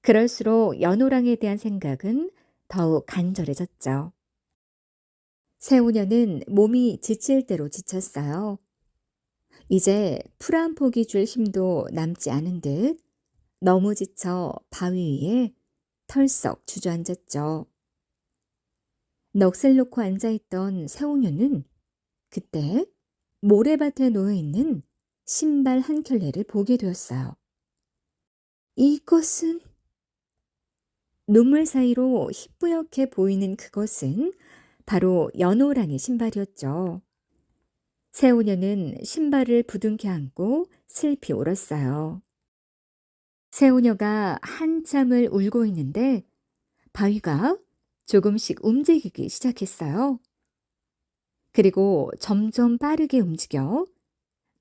그럴수록 연호랑에 대한 생각은 더욱 간절해졌죠. 새우녀는 몸이 지칠 대로 지쳤어요. 이제 풀 한 포기 줄 힘도 남지 않은 듯 너무 지쳐 바위 위에 털썩 주저앉았죠. 넋을 놓고 앉아있던 새우녀는 그때 모래밭에 놓여있는 신발 한 켤레를 보게 되었어요. 이것은 눈물 사이로 희뿌옇게 보이는 그것은 바로 연호랑의 신발이었죠. 새우녀는 신발을 부둥켜 안고 슬피 울었어요. 새우녀가 한참을 울고 있는데 바위가 조금씩 움직이기 시작했어요. 그리고 점점 빠르게 움직여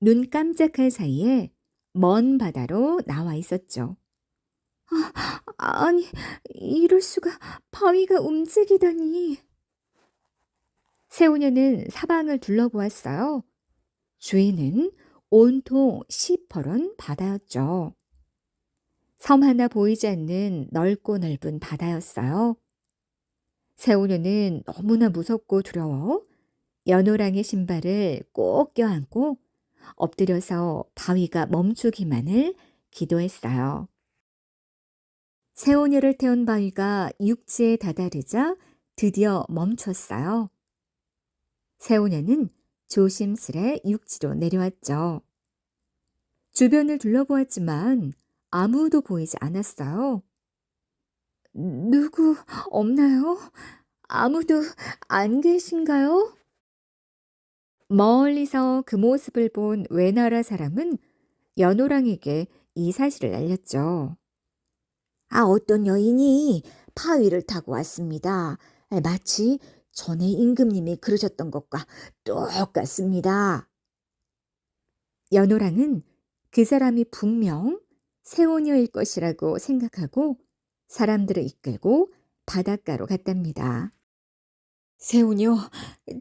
눈 깜짝할 사이에 먼 바다로 나와 있었죠. 아니, 이럴 수가, 바위가 움직이다니. 새우녀는 사방을 둘러보았어요. 주위는 온통 시퍼런 바다였죠. 섬 하나 보이지 않는 넓고 넓은 바다였어요. 새우녀는 너무나 무섭고 두려워 연호랑의 신발을 꼭 껴안고 엎드려서 바위가 멈추기만을 기도했어요. 새우녀를 태운 바위가 육지에 다다르자 드디어 멈췄어요. 새우녀는 조심스레 육지로 내려왔죠. 주변을 둘러보았지만 아무도 보이지 않았어요. 누구 없나요? 아무도 안 계신가요? 멀리서 그 모습을 본 외나라 사람은 연호랑에게 이 사실을 알렸죠. 어떤 여인이 바위를 타고 왔습니다. 마치 전에 임금님이 그러셨던 것과 똑같습니다. 연호랑은 그 사람이 분명 새우녀일 것이라고 생각하고 사람들을 이끌고 바닷가로 갔답니다. 새우녀,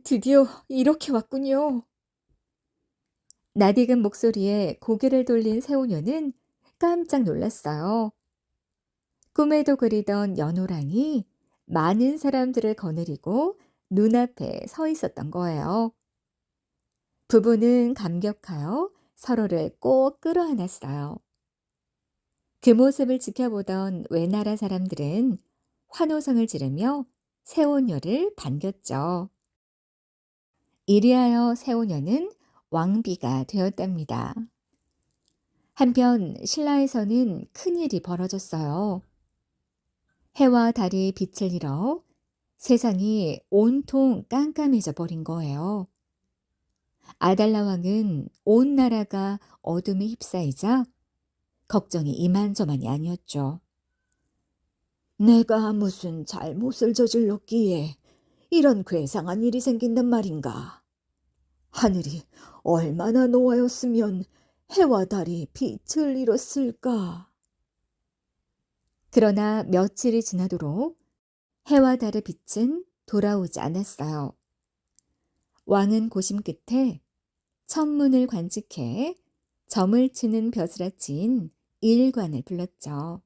드디어 이렇게 왔군요. 낯익은 목소리에 고개를 돌린 새우녀는 깜짝 놀랐어요. 꿈에도 그리던 연호랑이 많은 사람들을 거느리고 눈앞에 서 있었던 거예요. 부부는 감격하여 서로를 꼭 끌어안았어요. 그 모습을 지켜보던 외나라 사람들은 환호성을 지르며 새우녀를 반겼죠. 이리하여 새우녀는 왕비가 되었답니다. 한편 신라에서는 큰일이 벌어졌어요. 해와 달이 빛을 잃어 세상이 온통 깜깜해져 버린 거예요. 아달라 왕은 온 나라가 어둠에 휩싸이자 걱정이 이만저만이 아니었죠. 내가 무슨 잘못을 저질렀기에 이런 괴상한 일이 생긴단 말인가. 하늘이 얼마나 노하였으면 해와 달이 빛을 잃었을까. 그러나 며칠이 지나도록 해와 달의 빛은 돌아오지 않았어요. 왕은 고심 끝에 천문을 관측해 점을 치는 벼슬아치인 일관을 불렀죠.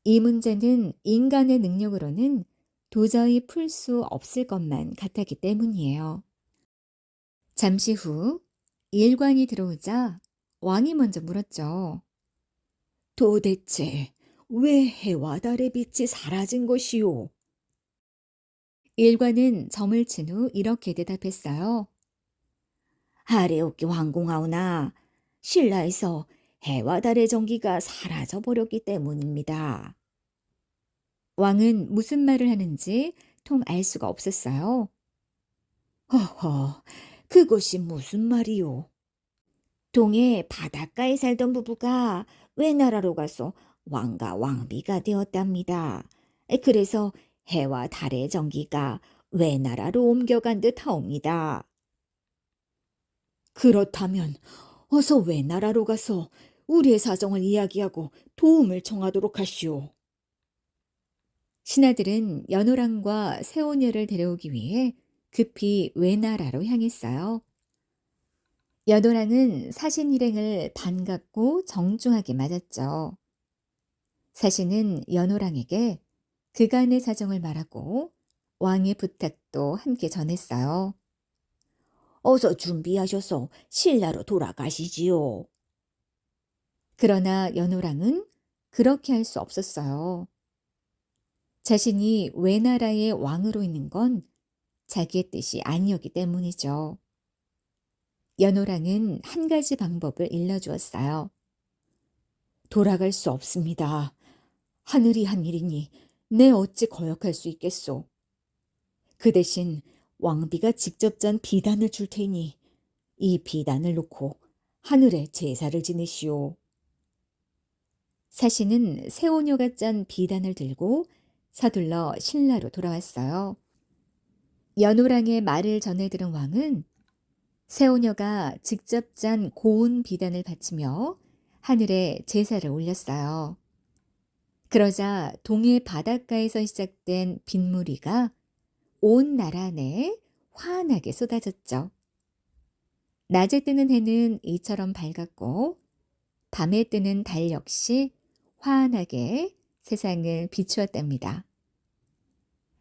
이 문제는 인간의 능력으로는 도저히 풀 수 없을 것만 같았기 때문이에요. 잠시 후 일관이 들어오자 왕이 먼저 물었죠. 도대체 왜 해와 달의 빛이 사라진 것이오? 일관은 점을 친 후 이렇게 대답했어요. 아래옵기 황공하오나 신라에서 해와 달의 전기가 사라져 버렸기 때문입니다. 왕은 무슨 말을 하는지 통 알 수가 없었어요. 허허, 그것이 무슨 말이오? 동해 바닷가에 살던 부부가 외나라로 가서 왕과 왕비가 되었답니다. 그래서 해와 달의 전기가 외나라로 옮겨간 듯 하옵니다. 그렇다면 어서 외나라로 가서 우리의 사정을 이야기하고 도움을 청하도록 하시오. 신하들은 연호랑과 세오녀를 데려오기 위해 급히 외나라로 향했어요. 연호랑은 사신 일행을 반갑고 정중하게 맞았죠. 사신은 연호랑에게 그간의 사정을 말하고 왕의 부탁도 함께 전했어요. 어서 준비하셔서 신라로 돌아가시지요. 그러나 연호랑은 그렇게 할 수 없었어요. 자신이 외나라의 왕으로 있는 건 자기의 뜻이 아니었기 때문이죠. 연호랑은 한 가지 방법을 일러주었어요. 돌아갈 수 없습니다. 하늘이 한 일이니 내 어찌 거역할 수 있겠소. 그 대신 왕비가 직접 짠 비단을 줄 테니 이 비단을 놓고 하늘에 제사를 지내시오. 사신은 세오녀가 짠 비단을 들고 서둘러 신라로 돌아왔어요. 연호랑의 말을 전해 들은 왕은 세오녀가 직접 짠 고운 비단을 바치며 하늘에 제사를 올렸어요. 그러자 동해 바닷가에서 시작된 빗무리가 온 나라 내에 환하게 쏟아졌죠. 낮에 뜨는 해는 이처럼 밝았고 밤에 뜨는 달 역시 환하게 세상을 비추었답니다.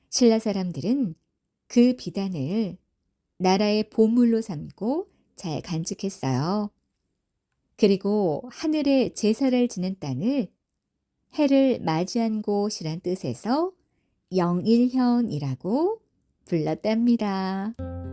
신라 사람들은 그 비단을 나라의 보물로 삼고 잘 간직했어요. 그리고 하늘에 제사를 지낸 땅을 해를 맞이한 곳이란 뜻에서 영일현이라고 불렀답니다.